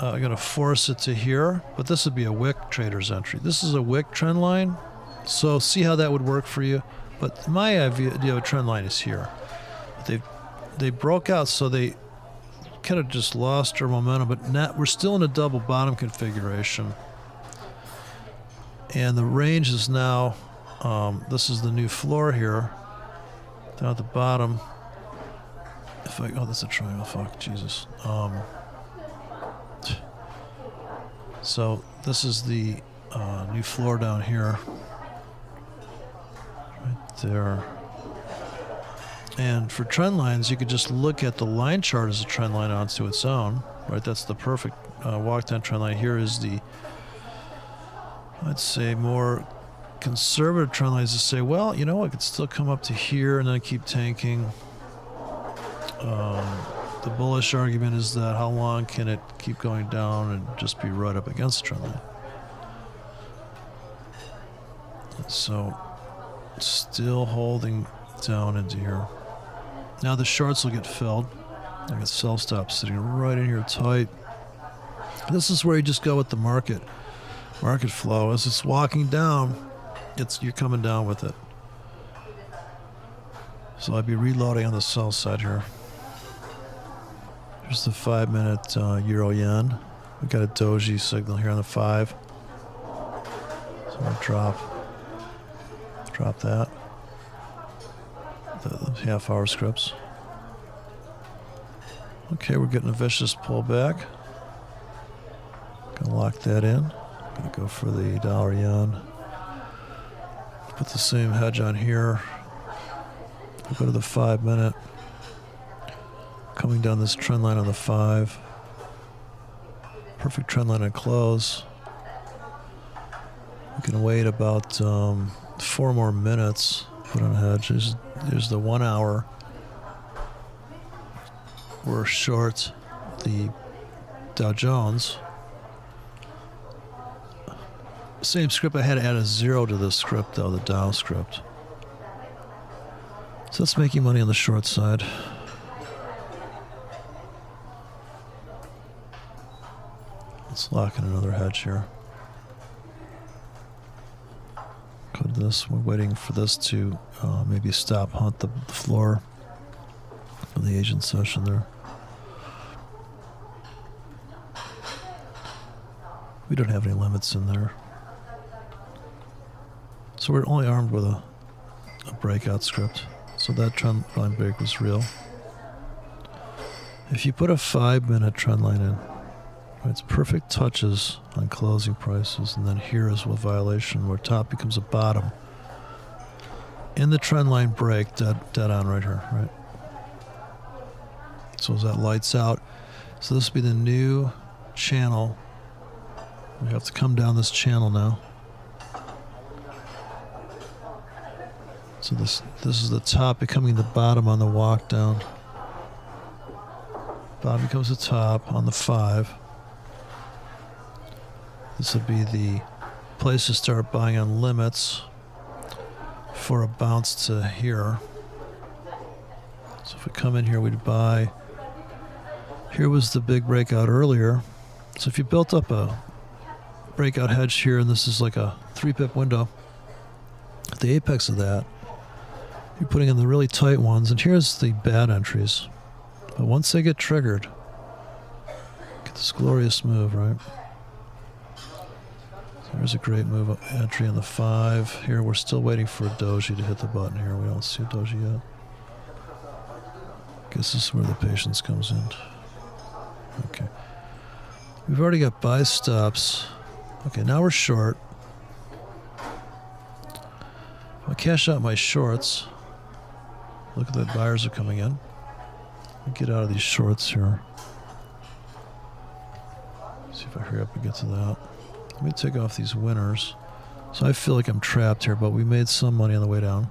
going to force it to here. But this would be a wick trader's entry. This is a wick trend line, so see how that would work for you. But my idea of a trend line is here. They broke out, so they kind of just lost their momentum. But we're still in a double bottom configuration, and the range is now. This is the new floor here, down at the bottom. Oh, that's a triangle. Fuck, Jesus. So this is the new floor down here, right there. And for trend lines, you could just look at the line chart as a trend line onto its own, right? That's the perfect walk down trend line. Here is the, I'd say, more conservative trend lines to say, well, you know, it could still come up to here and then keep tanking. The bullish argument is that how long can it keep going down and just be right up against the trend line? So, still holding down into here. Now the shorts will get filled. I got sell stop sitting right in here tight. This is where you just go with the market flow. As it's walking down, you're coming down with it. So I'd be reloading on the sell side here. Here's the 5 minute Euro Yen. We got a doji signal here on the 5. So I'm gonna drop that. The half hour scripts. Okay, we're getting a vicious pullback. Gonna lock that in. Gonna go for the dollar yen. Put the same hedge on here. We'll go to the 5 minute. Coming down this trend line on the 5. Perfect trend line and close. We can wait about 4 more minutes. Put on a hedge. There's the 1 hour. We're short the Dow Jones. Same script. I had to add a 0 to this script though, the Dow script. So that's making money on the short side. Let's lock in another hedge here. Go to this. We're waiting for this to maybe stop hunt the floor of the Asian session there. We don't have any limits in there. So we're only armed with a breakout script. So that trend line break was real. If you put a 5-minute trend line in, it's perfect touches on closing prices, and then here is a violation where top becomes a bottom. In the trend line break, dead on right here, right? So as that lights out, so this will be the new channel. We have to come down this channel now. So this is the top becoming the bottom on the walk down. Bottom becomes the top on the 5. This would be the place to start buying on limits for a bounce to here. So if we come in here, we'd buy. Here was the big breakout earlier. So if you built up a breakout hedge here, and this is like a 3-pip window, at the apex of that, you're putting in the really tight ones, and here's the bad entries. But once they get triggered, get this glorious move, right? So here's a great move entry on the 5. Here we're still waiting for a doji to hit the button here. We don't see a doji yet. Guess this is where the patience comes in. Okay. We've already got buy stops. Okay, now we're short. I'll cash out my shorts. Look at the buyers are coming in. Get out of these shorts here. See if I hurry up and get to that. Let me take off these winners. So I feel like I'm trapped here, but we made some money on the way down.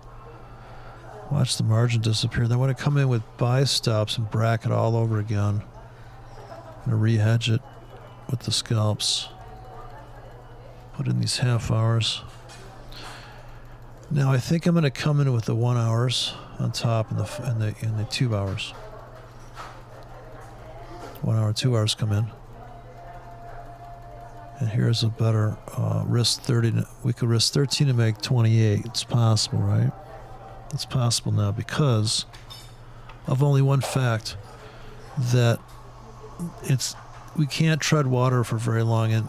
Watch the margin disappear. Then I want to come in with buy stops and bracket all over again. I'm going to re-hedge it with the scalps. Put in these half hours. Now I think I'm going to come in with the 1 hours on top and the 2 hours. 1 hour, 2 hours come in. And here's a better risk 30. We could risk 13 to make 28. It's possible, right? It's possible now because of only one fact, that we can't tread water for very long, and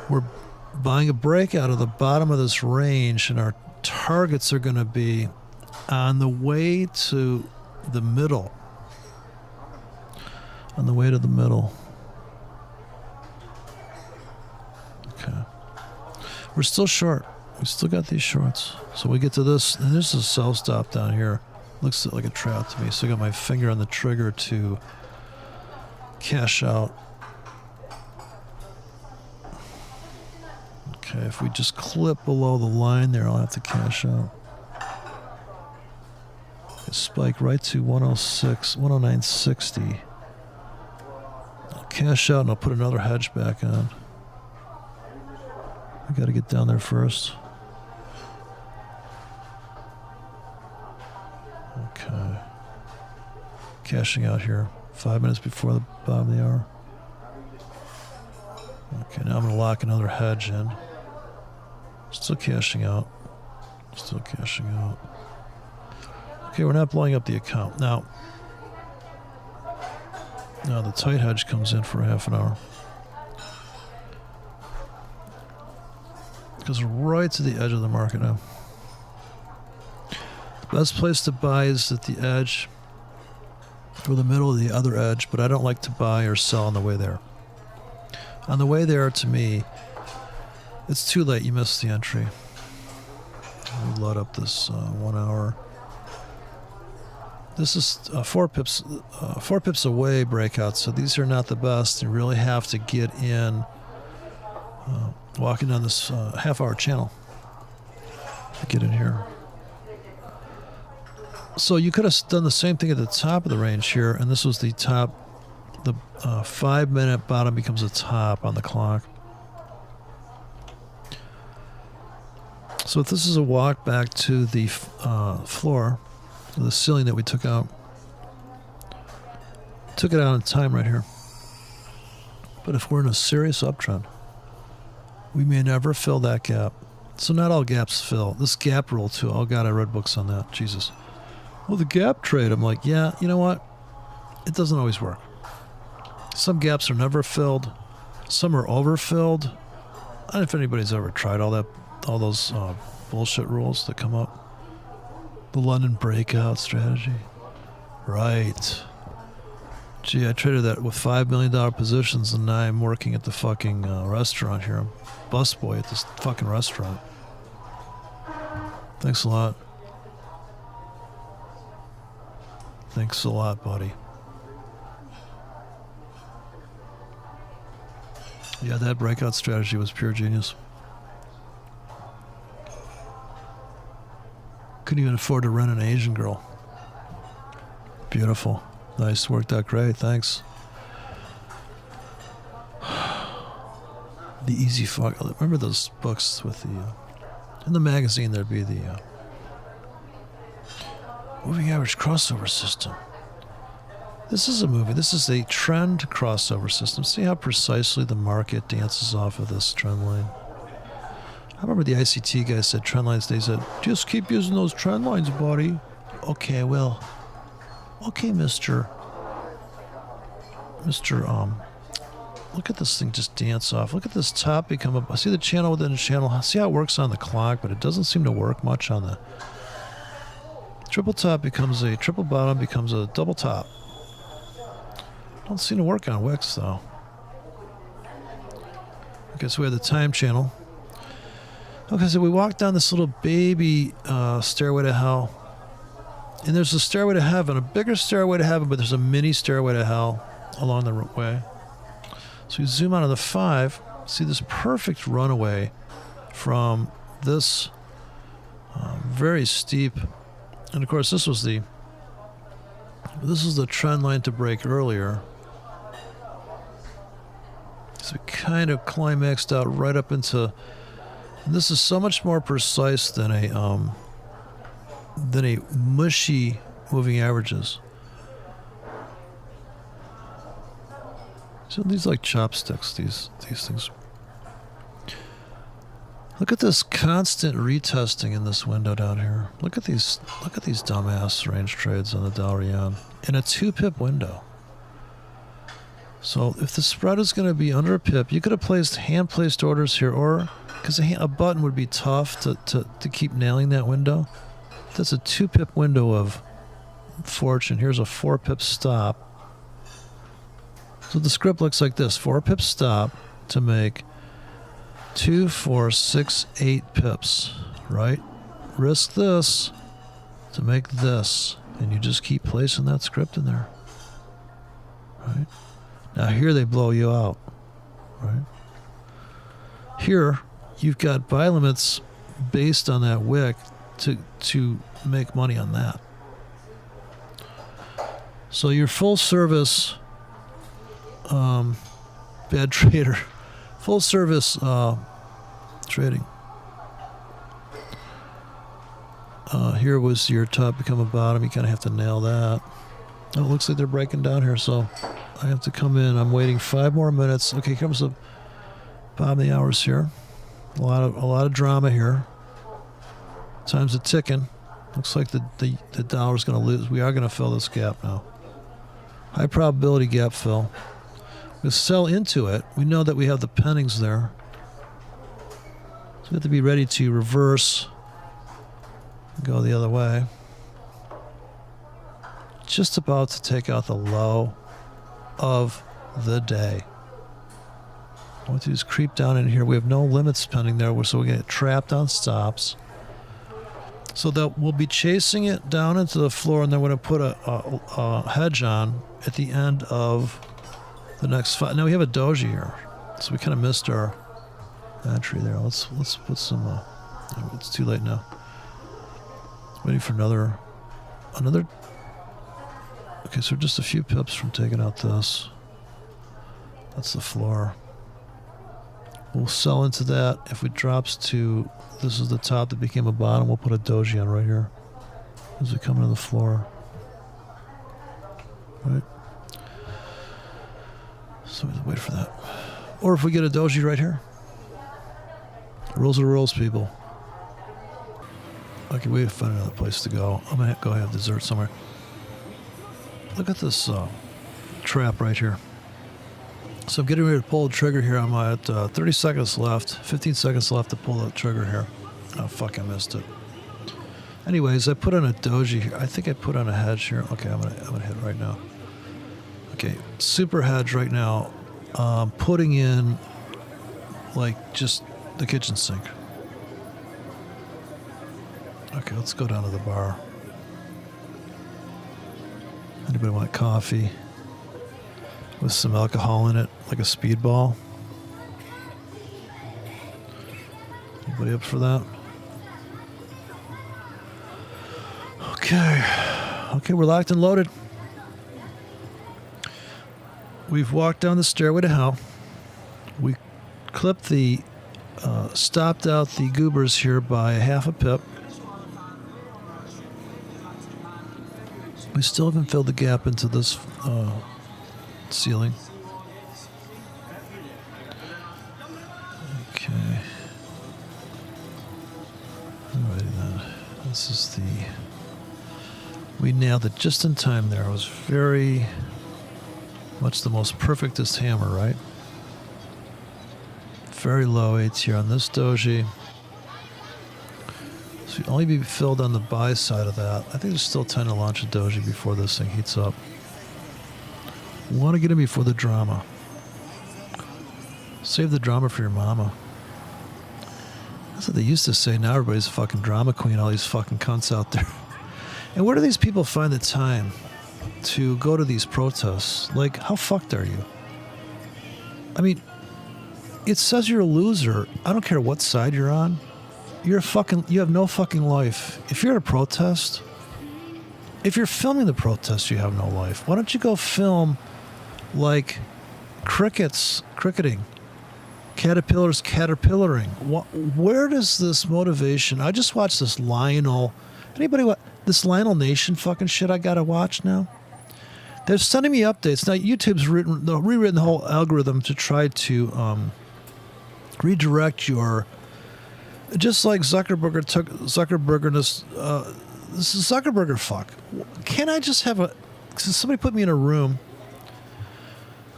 we're buying a break out of the bottom of this range, and our targets are going to be on the way to the middle. On the way to the middle. Okay. We're still short. We still got these shorts. So we get to this, and there's a sell stop down here. Looks like a trap to me. So I got my finger on the trigger to cash out. Okay, if we just clip below the line there, I'll have to cash out. Okay, spike right to 106, 109.60. I'll cash out and I'll put another hedge back on. I got to get down there first. Okay. Cashing out here 5 minutes before the bottom of the hour. Okay, now I'm going to lock another hedge in. Still cashing out. Still cashing out. Okay, we're not blowing up the account. Now the tight hedge comes in for a half an hour. It goes right to the edge of the market now. The best place to buy is at the edge or the middle of the other edge, but I don't like to buy or sell on the way there. On the way there, to me, it's too late. You missed the entry. Let me load up this 1 hour. This is 4 pips away breakout, so these are not the best. You really have to get in, walking down this half-hour channel to get in here. So you could have done the same thing at the top of the range here, and this was the top. The 5-minute bottom becomes a top on the clock. So if this is a walk back to the floor, the ceiling that we took it out in time right here. But if we're in a serious uptrend, we may never fill that gap. So not all gaps fill. This gap rule too. Oh God, I read books on that. Jesus. Well, the gap trade. I'm like, yeah, you know what? It doesn't always work. Some gaps are never filled. Some are overfilled. I don't know if anybody's ever tried all those bullshit rules that come up. The London breakout strategy. Right. Gee, I traded that with $5 million positions, and now I'm working at the fucking restaurant here. I'm busboy at this fucking restaurant. Thanks a lot. Thanks a lot, buddy. Yeah, that breakout strategy was pure genius. Couldn't even afford to rent an Asian girl. Beautiful. Nice. Worked out great. Thanks. The Easy Fuck. Remember those books with the... in the magazine there'd be the... moving average crossover system. This is a movie. This is a trend crossover system. See how precisely the market dances off of this trend line? I remember the ICT guy said trend lines. They said, just keep using those trend lines, buddy. Okay, well. Okay, Mr. Look at this thing just dance off. Look at this top become a... See the channel within a channel. See how it works on the clock, but it doesn't seem to work much on the... Triple top becomes a... Triple bottom becomes a double top. Don't seem to work on Wix, though. Okay, so we have the time channel. Okay, so we walk down this little baby stairway to hell. And there's a stairway to heaven, a bigger stairway to heaven, but there's a mini stairway to hell along the way. So we zoom out on the 5, see this perfect runaway from this very steep. And of course, this was the trend line to break earlier. So we kind of climaxed out right up into... And this is so much more precise than a mushy moving averages. So these like chopsticks, these things. Look at this constant retesting in this window down here. Look at these dumbass range trades on the Dow Rian in a 2-pip window. So if the spread is going to be under a pip, you could have placed hand-placed orders here, or because a button would be tough to keep nailing that window. That's a 2-pip window of fortune. Here's a 4-pip stop. So the script looks like this: 4-pip stop to make 2, 4, 6, 8 pips, right? Risk this to make this, and you just keep placing that script in there, right? Now here they blow you out, right? Here you've got buy limits based on that wick to make money on that. So your full service bad trader, full service trading. Here was your top become a bottom. You kind of have to nail that. Oh, it looks like they're breaking down here, so I have to come in. I'm waiting 5 more minutes. Okay, here comes the bottom of the hours here. A lot of drama here. Time's a ticking. Looks like the dollar's going to lose. We are going to fill this gap now. High probability gap fill. We sell into it. We know that we have the pennings there. So we have to be ready to reverse. Go the other way. Just about to take out the low of the day. What we do is creep down in here. We have no limits pending there, so we get trapped on stops. So that we'll be chasing it down into the floor, and then we're going to put a hedge on at the end of the next fight. Now we have a doji here, so we kind of missed our entry there. Let's put some. It's too late now. Waiting for another. Okay, so just a few pips from taking out this. That's the floor. We'll sell into that. If it drops to, this is the top that became a bottom, we'll put a doji on right here as we come into the floor. Right? So we have to wait for that. Or if we get a doji right here. Rules are rules, people. Okay, we have to find another place to go. I'm going to go have dessert somewhere. Look at this trap right here. So I'm getting ready to pull the trigger here. I'm at 30 seconds left, 15 seconds left to pull the trigger here. Oh, fuck, I missed it. Anyways, I put on a doji here. I think I put on a hedge here. Okay, I'm gonna hit right now. Okay, super hedge right now. Putting in, like, just the kitchen sink. Okay, let's go down to the bar. Anybody want coffee with some alcohol in it, like a speedball? Anybody up for that? Okay, we're locked and loaded. We've walked down the stairway to hell. We clipped the, stopped out the goobers here by half a pip. We still haven't filled the gap into this ceiling. Okay. Alrighty then. This is the... We nailed it just in time there. It was very much the most perfectest hammer, right? Very low ATR on this doji. So only be filled on the buy side of that. I think there's still time to launch a doji before this thing heats up. We want to get in before the drama. Save the drama for your mama. That's what they used to say. Now everybody's a fucking drama queen, all these fucking cunts out there. And where do these people find the time to go to these protests? Like, how fucked are you? I mean, it says you're a loser. I don't care what side you're on. You have no fucking life. If you're at a protest, if you're filming the protest, you have no life. Why don't you go film, like, cricketing, caterpillars caterpillaring? Where does this motivation? I just watched this Lionel. This Lionel Nation fucking shit I gotta watch now? They're sending me updates. Now, YouTube's rewritten the whole algorithm to try to redirect your... Just like Zuckerberger took this is Zuckerberger fuck. Can't I just have somebody put me in a room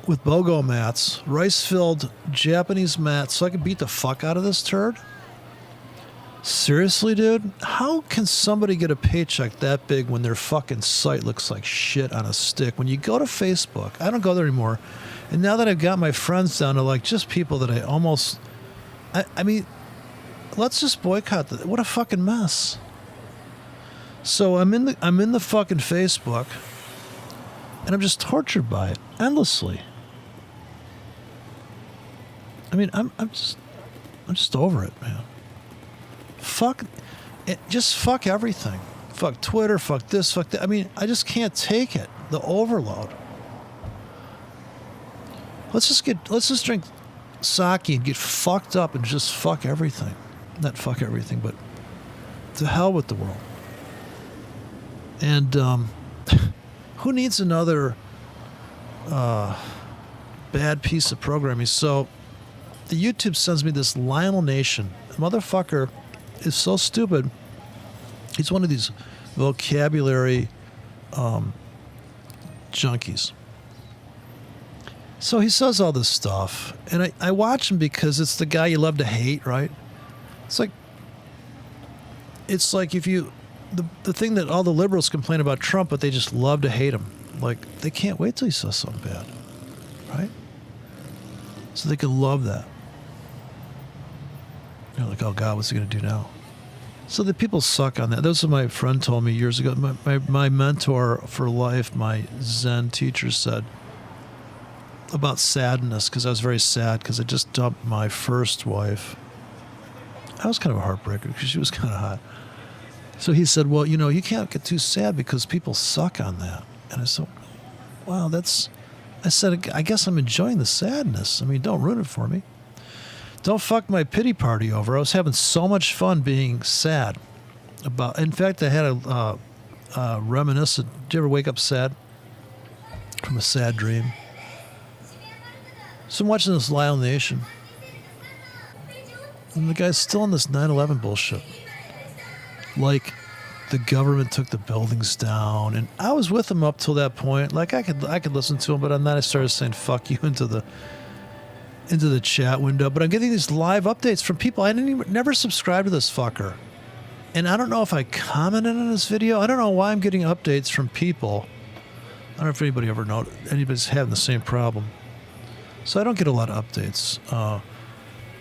with BOGO mats, rice-filled Japanese mats, so I can beat the fuck out of this turd? Seriously, dude? How can somebody get a paycheck that big when their fucking site looks like shit on a stick? When you go to Facebook, I don't go there anymore, and now that I've got my friends down to like just people that I almost... I mean... Let's just boycott that. What a fucking mess. So I'm in the fucking Facebook, and I'm just tortured by it endlessly. I mean, I'm just over it, man. Fuck it, just fuck everything. Fuck Twitter, fuck this, fuck that. I mean, I just can't take it. The overload. Let's just drink sake and get fucked up and just fuck everything. Not fuck everything, but to hell with the world. And who needs another bad piece of programming? So the YouTube sends me this Lionel Nation. The motherfucker is so stupid. He's one of these vocabulary junkies. So he says all this stuff, and I watch him because it's the guy you love to hate, right? It's like if you, the thing that all the liberals complain about Trump, but they just love to hate him. Like, they can't wait till he says something bad, right? So they could love that. You're like, oh God, what's he going to do now? So the people suck on that. That's what my friend told me years ago. My mentor for life, my Zen teacher, said about sadness, because I was very sad because I just dumped my first wife. I was kind of a heartbreaker because she was kind of hot. So he said, well, you can't get too sad because people suck on that. And I said, wow, I said, I guess I'm enjoying the sadness. I mean, don't ruin it for me. Don't fuck my pity party over. I was having so much fun being sad in fact, I had a reminiscent. Do you ever wake up sad from a sad dream? So I'm watching this Lyle Nation, and the guy's still in this 9/11 bullshit. Like, the government took the buildings down, and I was with him up till that point. Like, I could listen to him, but then I started saying "fuck you" into the chat window. But I'm getting these live updates from people I never subscribed to this fucker, and I don't know if I commented on this video. I don't know why I'm getting updates from people. I don't know if anybody ever knows anybody's having the same problem. So I don't get a lot of updates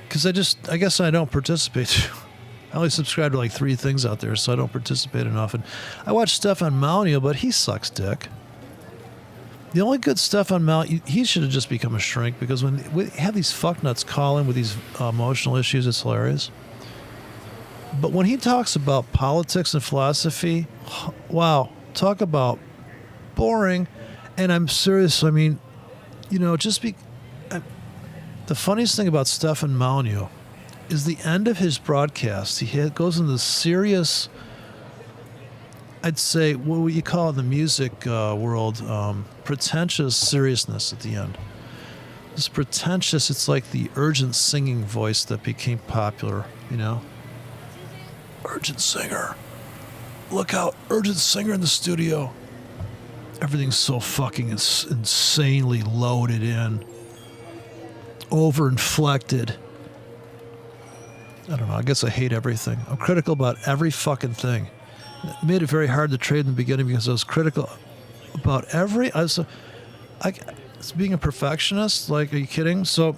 because I guess I don't participate. I only subscribe to like 3 things out there, so I don't participate enough. And I watch stuff on Maunio, but he sucks dick. The only good stuff on Maunio, he should have just become a shrink, because when we have these fucknuts call in with these emotional issues, it's hilarious. But when he talks about politics and philosophy, wow, talk about boring. And I'm serious. I mean, the funniest thing about Stefan Maunio is the end of his broadcast. He goes into serious, I'd say, what would you call it in the music world, pretentious seriousness at the end. This pretentious, it's like the urgent singing voice that became popular, Urgent singer. Look out, urgent singer in the studio. Everything's so fucking insanely loaded in. Overinflected. I don't know. I guess I hate everything. I'm critical about every fucking thing. It made it very hard to trade in the beginning because I was critical about being a perfectionist. Like, are you kidding? So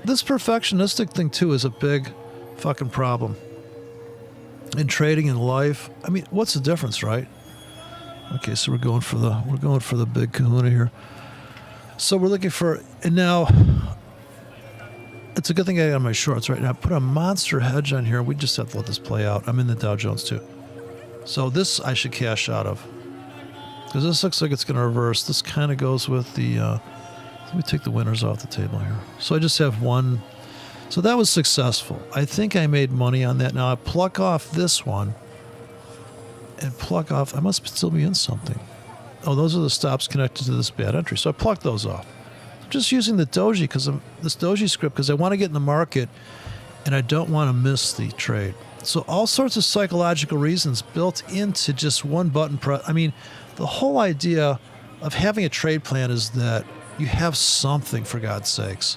this perfectionistic thing too is a big fucking problem in trading in life. I mean, what's the difference, right? Okay, so we're going for the big kahuna here. So we're looking for, and now it's a good thing I got my shorts right now. I put a monster hedge on here. We just have to let this play out. I'm in the Dow Jones too. So this I should cash out of, because this looks like it's going to reverse. This kind of goes with the, let me take the winners off the table here. So I just have one. So that was successful. I think I made money on that. Now I pluck off this one and pluck off, I must still be in something. Oh, those are the stops connected to this bad entry. So I plucked those off. I'm just using the doji, this doji script, because I want to get in the market and I don't want to miss the trade. So all sorts of psychological reasons built into just one button press. I mean, the whole idea of having a trade plan is that you have something, for God's sakes.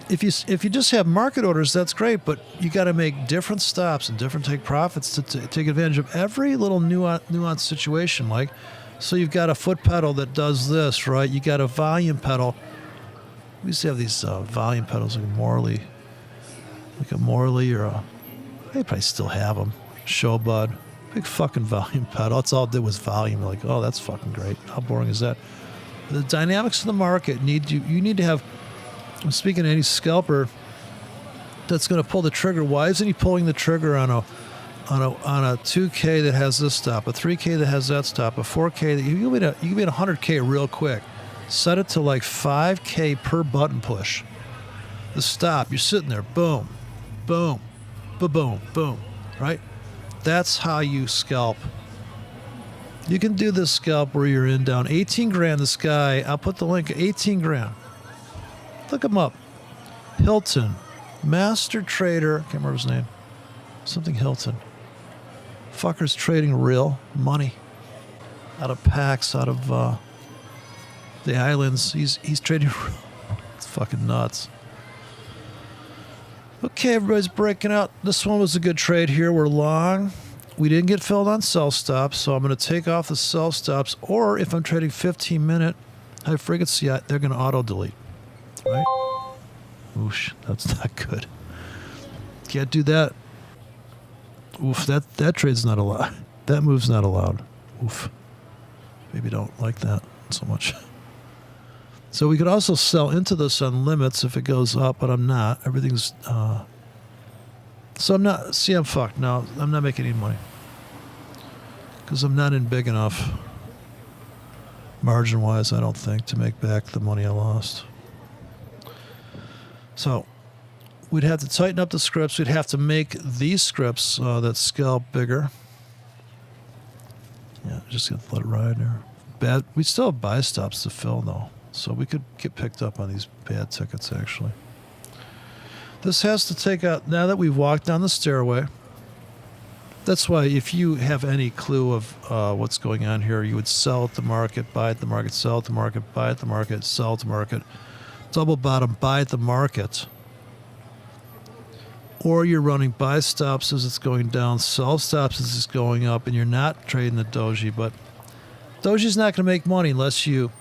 If you just have market orders, that's great, but you got to make different stops and different take profits to take advantage of every little nuanced situation. Like, so you've got a foot pedal that does this, right? You got a volume pedal. We used to have these volume pedals like a Morley or they probably still have them. Showbud, big fucking volume pedal. That's all it did was volume. You're like, oh, that's fucking great. How boring is that? The dynamics of the market you need to have. I'm speaking to any scalper that's going to pull the trigger. Why isn't he pulling the trigger on a 2K that has this stop, a 3K that has that stop, a 4K that you can be at 100K real quick. Set it to like 5K per button push. The stop, you're sitting there, boom, boom, boom, boom, right? That's how you scalp. You can do this scalp where you're in down 18 grand. This guy, I'll put the link, 18 grand. Look him up. Hilton, master trader. Can't remember his name. Something Hilton. Fucker's trading real money out of PAX, out of the islands. He's trading real. It's fucking nuts. Okay, everybody's breaking out. This one was a good trade here. We're long. We didn't get filled on sell stops, so I'm going to take off the sell stops. Or if I'm trading 15-minute high frequency, they're going to auto delete. Right? Oosh, that's not good. Can't do that. Oof, that trade's not allowed. That move's not allowed. Oof. Maybe don't like that so much. So we could also sell into this on limits if it goes up, but I'm not. Everything's... so I'm not... See, I'm fucked now. I'm not making any money. Because I'm not in big enough, margin-wise, I don't think, to make back the money I lost. So we'd have to tighten up the scripts. We'd have to make these scripts that scale bigger. Yeah, just gonna let it ride there. Bad. We still have buy stops to fill though, so we could get picked up on these bad tickets actually. This has to take out, now that we've walked down the stairway. That's why if you have any clue of what's going on here, you would sell at the market, buy at the market, sell at the market, buy at the market, sell at the market, double bottom, buy at the market. Or you're running buy stops as it's going down, sell stops as it's going up, and you're not trading the doji. But doji's not going to make money unless you...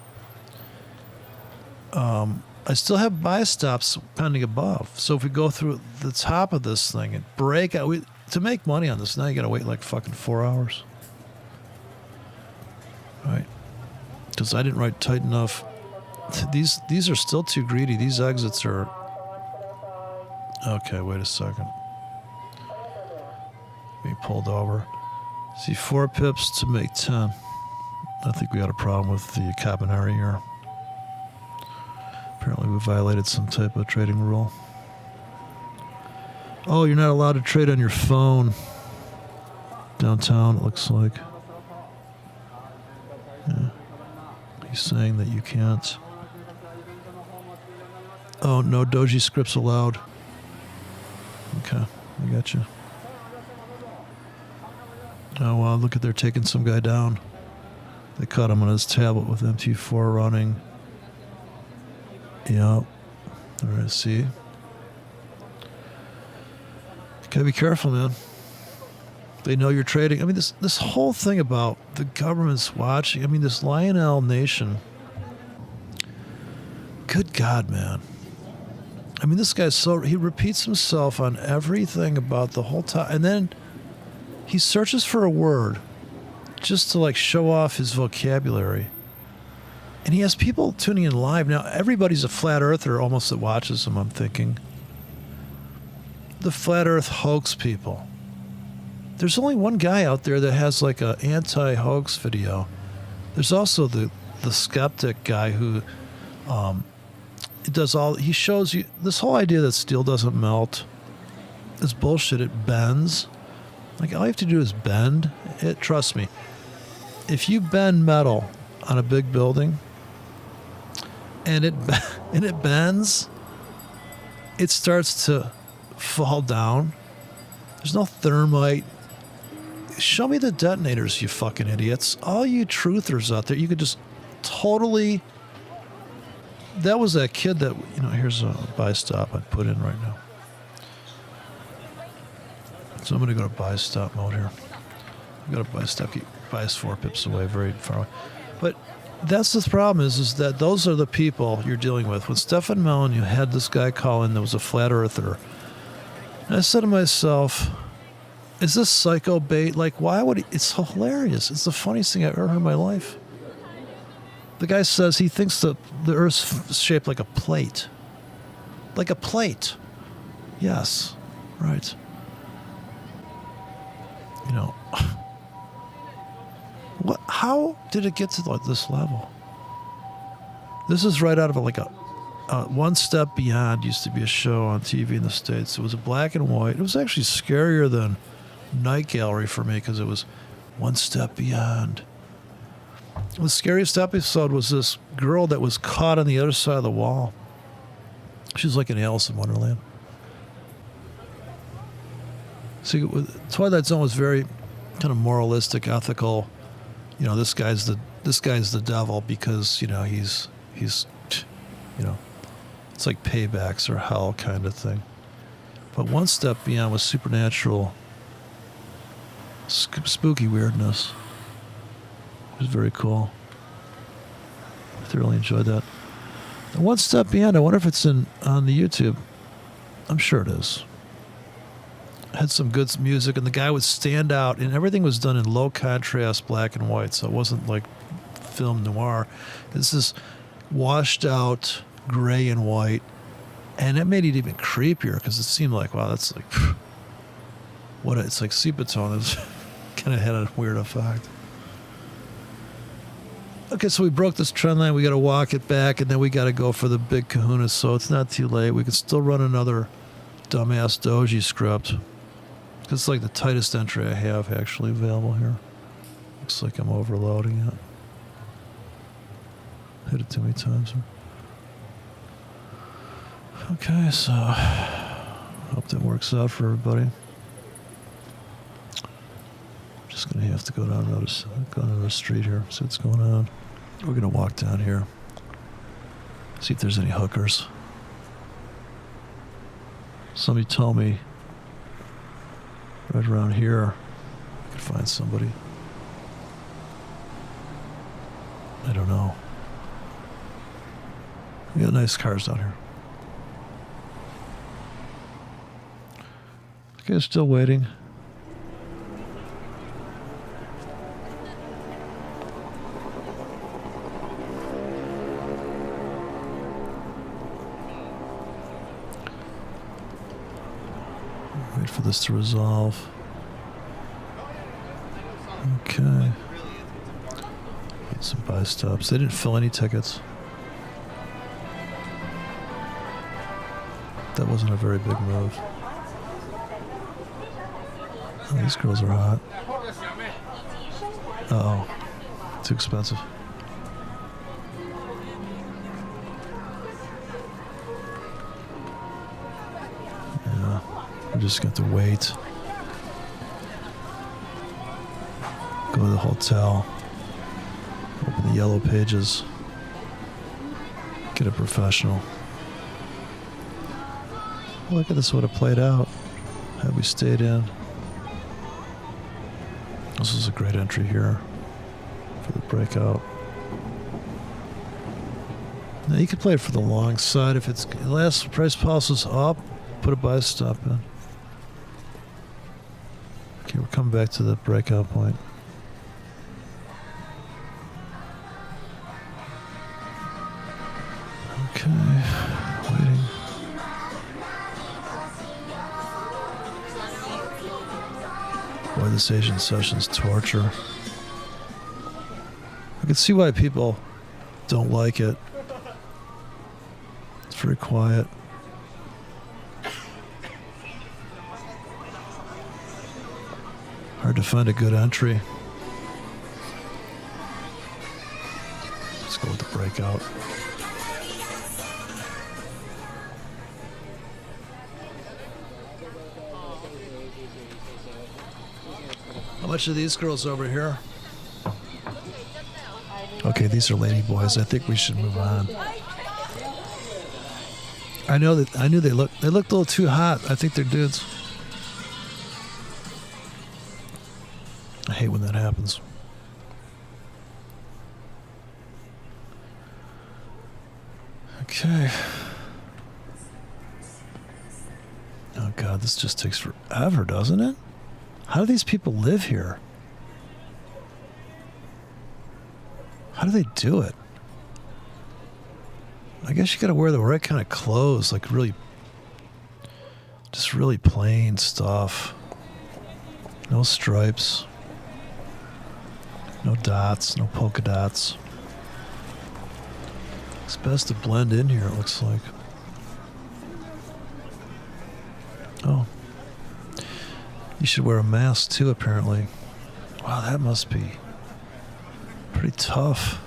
I still have buy stops pending above. So if we go through the top of this thing and break out... to make money on this, now you got to wait like fucking 4 hours. Right? Because I didn't write tight enough. These are still too greedy. These exits are... Okay, wait a second. Being pulled over. See, 4 pips to make 10. I think we got a problem with the Cabaneri here. Apparently we violated some type of trading rule. Oh, you're not allowed to trade on your phone. Downtown, it looks like. Yeah. He's saying that you can't. Oh, no doji scripts allowed. Okay, I got you. Oh, wow, look at, they're taking some guy down. They caught him on his tablet with MT4 running. Yep. All right, see? Gotta be careful, man. They know you're trading. I mean, this whole thing about the government's watching. I mean, this Lionel Nation. Good God, man. I mean, this guy's so... He repeats himself on everything about the whole time. And then he searches for a word just to, like, show off his vocabulary. And he has people tuning in live. Now, everybody's a flat earther almost that watches him, I'm thinking. The flat earth hoax people. There's only one guy out there that has like a anti-hoax video. There's also the skeptic guy who does all... He shows you this whole idea that steel doesn't melt is bullshit. It bends. Like, all you have to do is bend it. Trust me. If you bend metal on a big building and it bends, it starts to fall down. There's no thermite. Show me the detonators, you fucking idiots. All you truthers out there, you could just totally... That was that kid that, you know, here's a buy stop I'd put in right now. So I'm going to go to buy stop mode here. I've got a buy stop, keep buys 4 pips away, very far away. But that's the problem is that those are the people you're dealing with. When Stefan Mellon, you had this guy call in that was a flat earther. And I said to myself, is this psycho bait? Like, why would he? It's so hilarious. It's the funniest thing I've ever heard in my life. The guy says he thinks that the Earth's shaped like a plate. Like a plate. Yes. Right. You know. What? How did it get to this level? This is right out of like a One Step Beyond used to be a show on TV in the States. It was a black and white. It was actually scarier than Night Gallery for me because it was one step beyond. The scariest episode was this girl that was caught on the other side of the wall. She was like in Alice in Wonderland. See, Twilight Zone was very kind of moralistic, ethical. You know, this guy's the devil because, you know, he's you know, it's like paybacks or hell kind of thing. But One Step Beyond was supernatural, spooky weirdness. It was very cool. I thoroughly enjoyed that. And One Step Beyond, I wonder if it's on the YouTube. I'm sure it is. Had some good music, and the guy would stand out, and everything was done in low contrast, black and white, so it wasn't like film noir. This is washed out gray and white, and it made it even creepier because it seemed like, wow, that's like it's like Sepatone. It's kind of had a weird effect. Okay, so we broke this trend line. We got to walk it back, and then we got to go for the big kahuna, so it's not too late. We could still run another dumbass doji script. It's like the tightest entry I have actually available here. Looks like I'm overloading it. Hit it too many times. Okay, so hope that works out for everybody. Just gonna have to go down another street here, see what's going on. We're gonna walk down here, see if there's any hookers. Somebody told me right around here I could find somebody. I don't know. We got nice cars down here. Okay, still waiting. Wait for this to resolve. Okay. Get some buy stops. They didn't fill any tickets. That wasn't a very big move. Oh, these girls are hot. Uh-oh. Too expensive. Yeah. We're just going to have to wait. Go to the hotel. Open the yellow pages. Get a professional. Look at this, would have played out had we stayed in. This is a great entry here for the breakout. Now you could play it for the long side. If it's last price pulses up, put a buy stop in. Okay, we're coming back to the breakout point. Okay, waiting. Boy, this Asian session's torture. I can see why people don't like it. It's very quiet. Hard to find a good entry. Let's go with the breakout. How much are these girls over here? Okay, these are lady boys. I think we should move on. I knew they looked a little too hot. I think they're dudes. I hate when that happens. Okay. Oh God, this just takes forever, doesn't it? How do these people live here? How do they do it? I guess you gotta wear the right kind of clothes, like just really plain stuff. No stripes. No dots, no polka dots. It's best to blend in here, it looks like. Oh. You should wear a mask too, apparently. Wow, that must be pretty tough.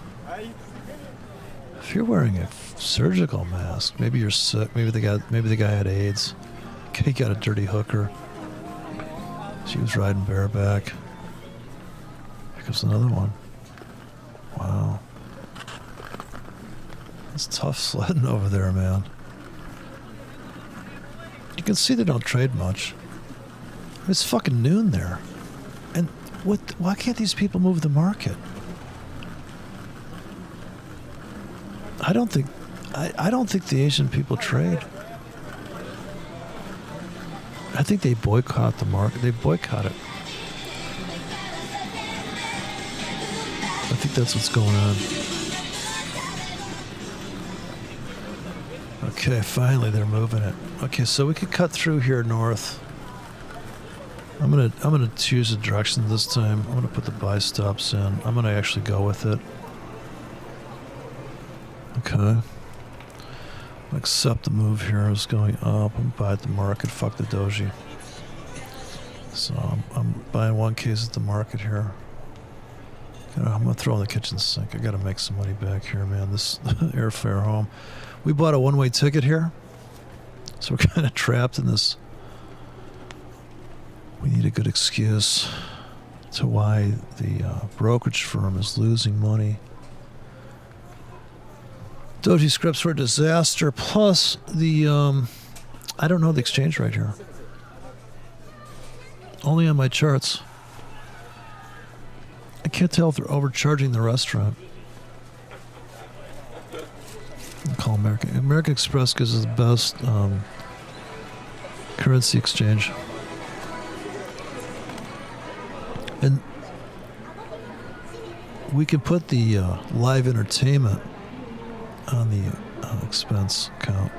If you're wearing a surgical mask, maybe you're sick. Maybe the guy had AIDS. He got a dirty hooker. She was riding bareback. Here comes another one. Wow. It's tough sledding over there, man. You can see they don't trade much. It's fucking noon there. And why can't these people move the market? I don't think the Asian people trade. I think they boycott the market. They boycott it. I think that's what's going on. Okay, finally they're moving it. Okay, so we could cut through here north. I'm gonna choose a direction this time. I'm gonna put the buy stops in. I'm gonna actually go with it. Okay. Accept the move here is going up. I'm buy at the market. Fuck the doji. So I'm buying 1Ks at the market here. I'm gonna throw in the kitchen sink. I gotta make some money back here, man. This airfare home. We bought a one-way ticket here, so we're kind of trapped in this. We need a good excuse to why the brokerage firm is losing money. Doji scripts were a disaster. Plus the I don't know the exchange rate here. Only on my charts. I can't tell if they're overcharging the restaurant. I'll call American. American Express gives us the best currency exchange. And we can put the live entertainment on the expense account.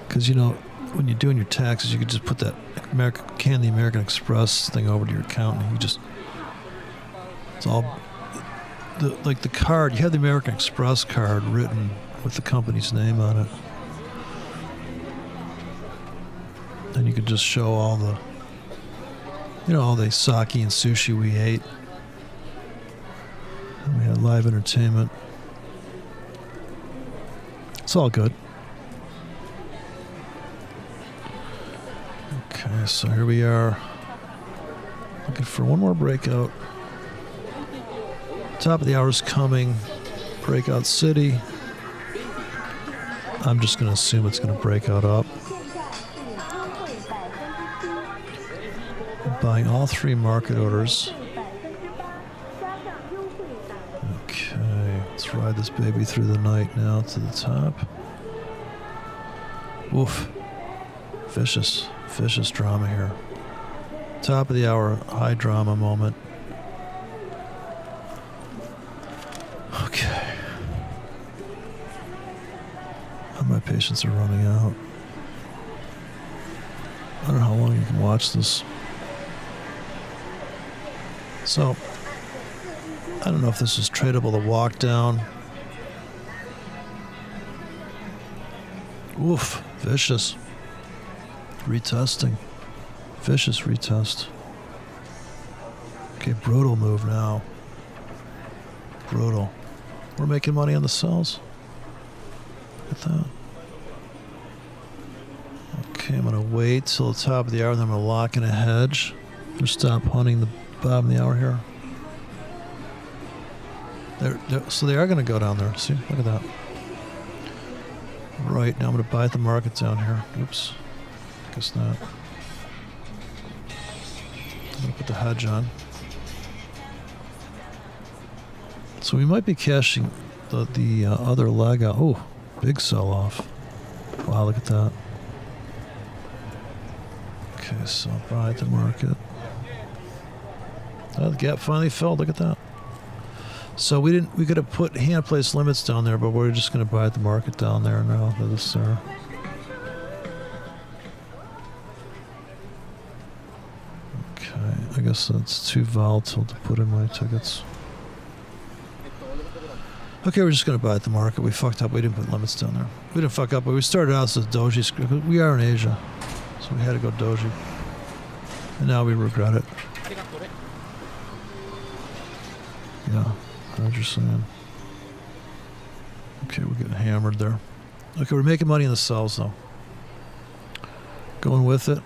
Because, you know, when you're doing your taxes, you could just put that the American Express thing over to your account, and you just, it's all, like the card, you have the American Express card written with the company's name on it. And you could just show all the, you know, all the sake and sushi we ate. And we had live entertainment. It's all good. Okay, so here we are. Looking for one more breakout. Top of the hour's coming. Breakout city. I'm just going to assume it's going to break out up. Buying all three market orders. Okay, let's ride this baby through the night now to the top. Woof. Vicious drama here. Top of the hour, high drama moment. Okay. My patience are running out. I don't know how long you can watch this. So, I don't know if this is tradable to walk down. Oof, vicious. Retesting. Vicious retest. Okay, brutal move now. Brutal. We're making money on the sells. Look at that. Okay, I'm going to wait till the top of the hour, then I'm going to lock in a hedge. I'm going to stop hunting the bottom of the hour here. So they are going to go down there. See, look at that. Right, now I'm going to buy at the market down here. Oops. Guess not. I'm going to put the hedge on. So we might be cashing the other leg out. Oh, big sell-off. Wow, look at that. Okay, so buy at the market. Oh, the gap finally filled. Look at that. So we could have put hand place limits down there, but we're just going to buy at the market down there now. This there. Okay, I guess that's too volatile to put in my tickets. Okay, we're just going to buy at the market. We fucked up. We didn't put limits down there. We didn't fuck up, but we started out as a doji script. We are in Asia, so we had to go doji. And now we regret it. Yeah, I know what you're saying. Okay, we're getting hammered there. Okay, we're making money in the sells, though. Going with it.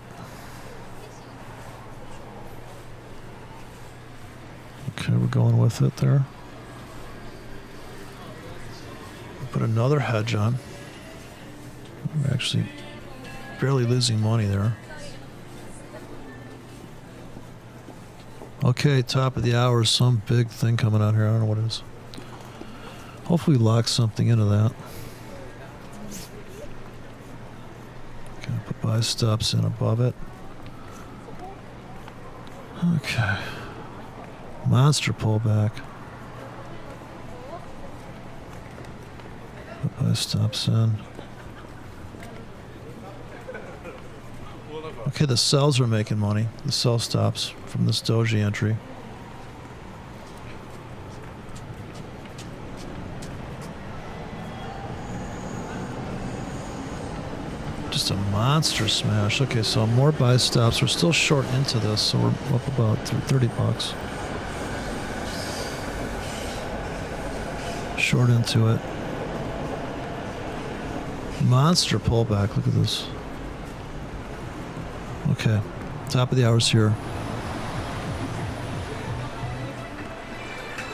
Okay, we're going with it there. Put another hedge on. We're actually barely losing money there. Okay, top of the hour, some big thing coming out here. I don't know what it is. Hopefully we lock something into that. Okay, put buy buy stops in above it. Okay. Monster pullback. Put buy stops in. Okay, the sells are making money. The sell stops from this doji entry. Just a monster smash. Okay, so more buy stops. We're still short into this, so we're up about $30. Short into it. Monster pullback. Look at this. Okay, top of the hours here.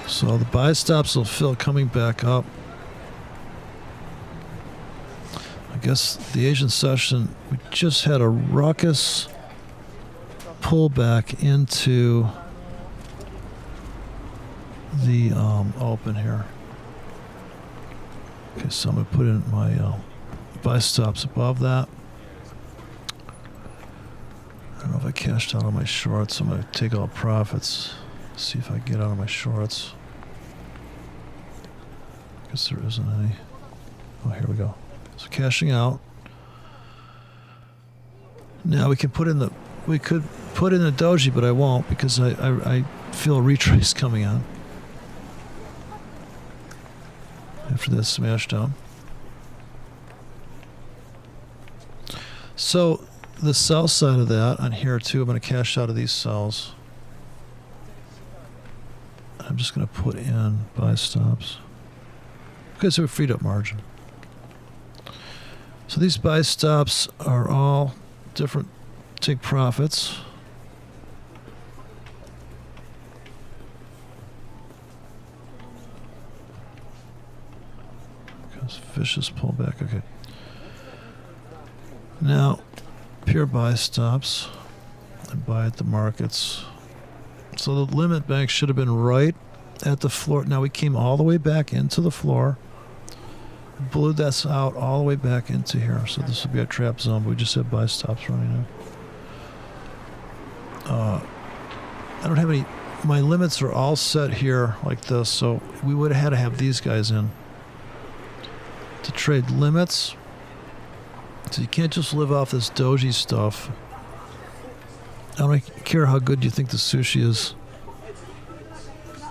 So the buy stops will fill coming back up. I guess the Asian session, we just had a ruckus pullback into the open here. Okay, so I'm going to put in my buy stops above that. I don't know if I cashed out on my shorts. I'm going to take all profits. See if I can get out of my shorts. Guess there isn't any. Oh, here we go. So cashing out. Now we can put in the. We could put in the doji, but I won't because I feel a retrace coming on after this smash down. So the sell side of that on here too, I'm going to cash out of these sells. I'm just going to put in buy stops. Okay, so we freed up margin. So these buy stops are all different take profits. Because vicious pullback. Okay. Now, pure buy stops and buy at the markets. So the limit bank should have been right at the floor. Now we came all the way back into the floor. Blew this out all the way back into here. So this would be a trap zone, but we just have buy stops running now. I don't have any. My limits are all set here like this, so we would have had to have these guys in to trade limits. So you can't just live off this doji stuff. I don't care how good you think the sushi is.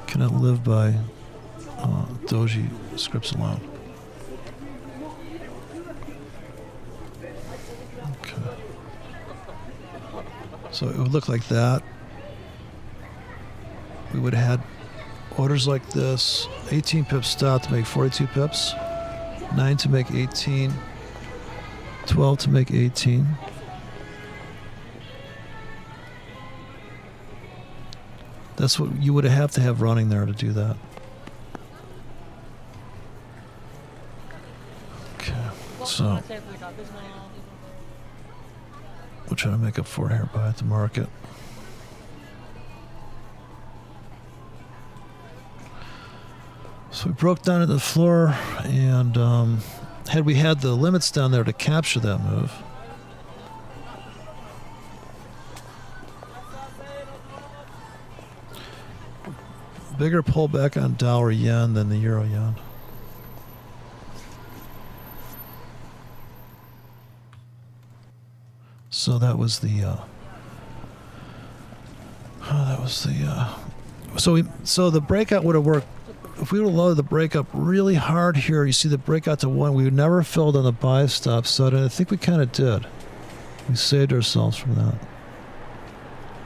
Cannot live by doji scripts alone. Okay. So it would look like that. We would have had orders like this. 18 pips stop to make 42 pips. 9 to make 18. 12 to make 18. That's what you would have to have running there to do that. Okay, so we'll try to make up for it here by at the market. So we broke down to the floor, and had we had the limits down there to capture that move, bigger pullback on dollar yen than the euro yen. So that was the so the breakout would have worked. If we would have loaded the breakup really hard here, you see the breakout to 1, we would never filled on the buy stop side, and I think we kind of did. We saved ourselves from that.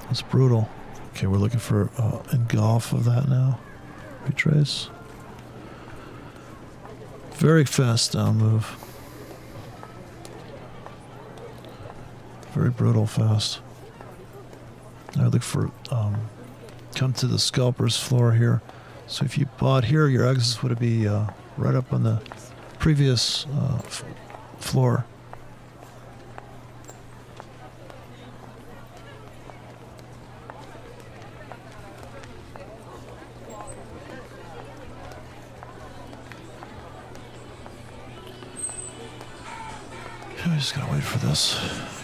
It's brutal. Okay, we're looking for engulf of that now. Retrace. Very fast down move. Very brutal fast. I look for come to the scalper's floor here. So if you bought here, your exits would be right up on the previous floor. I just gotta wait for this.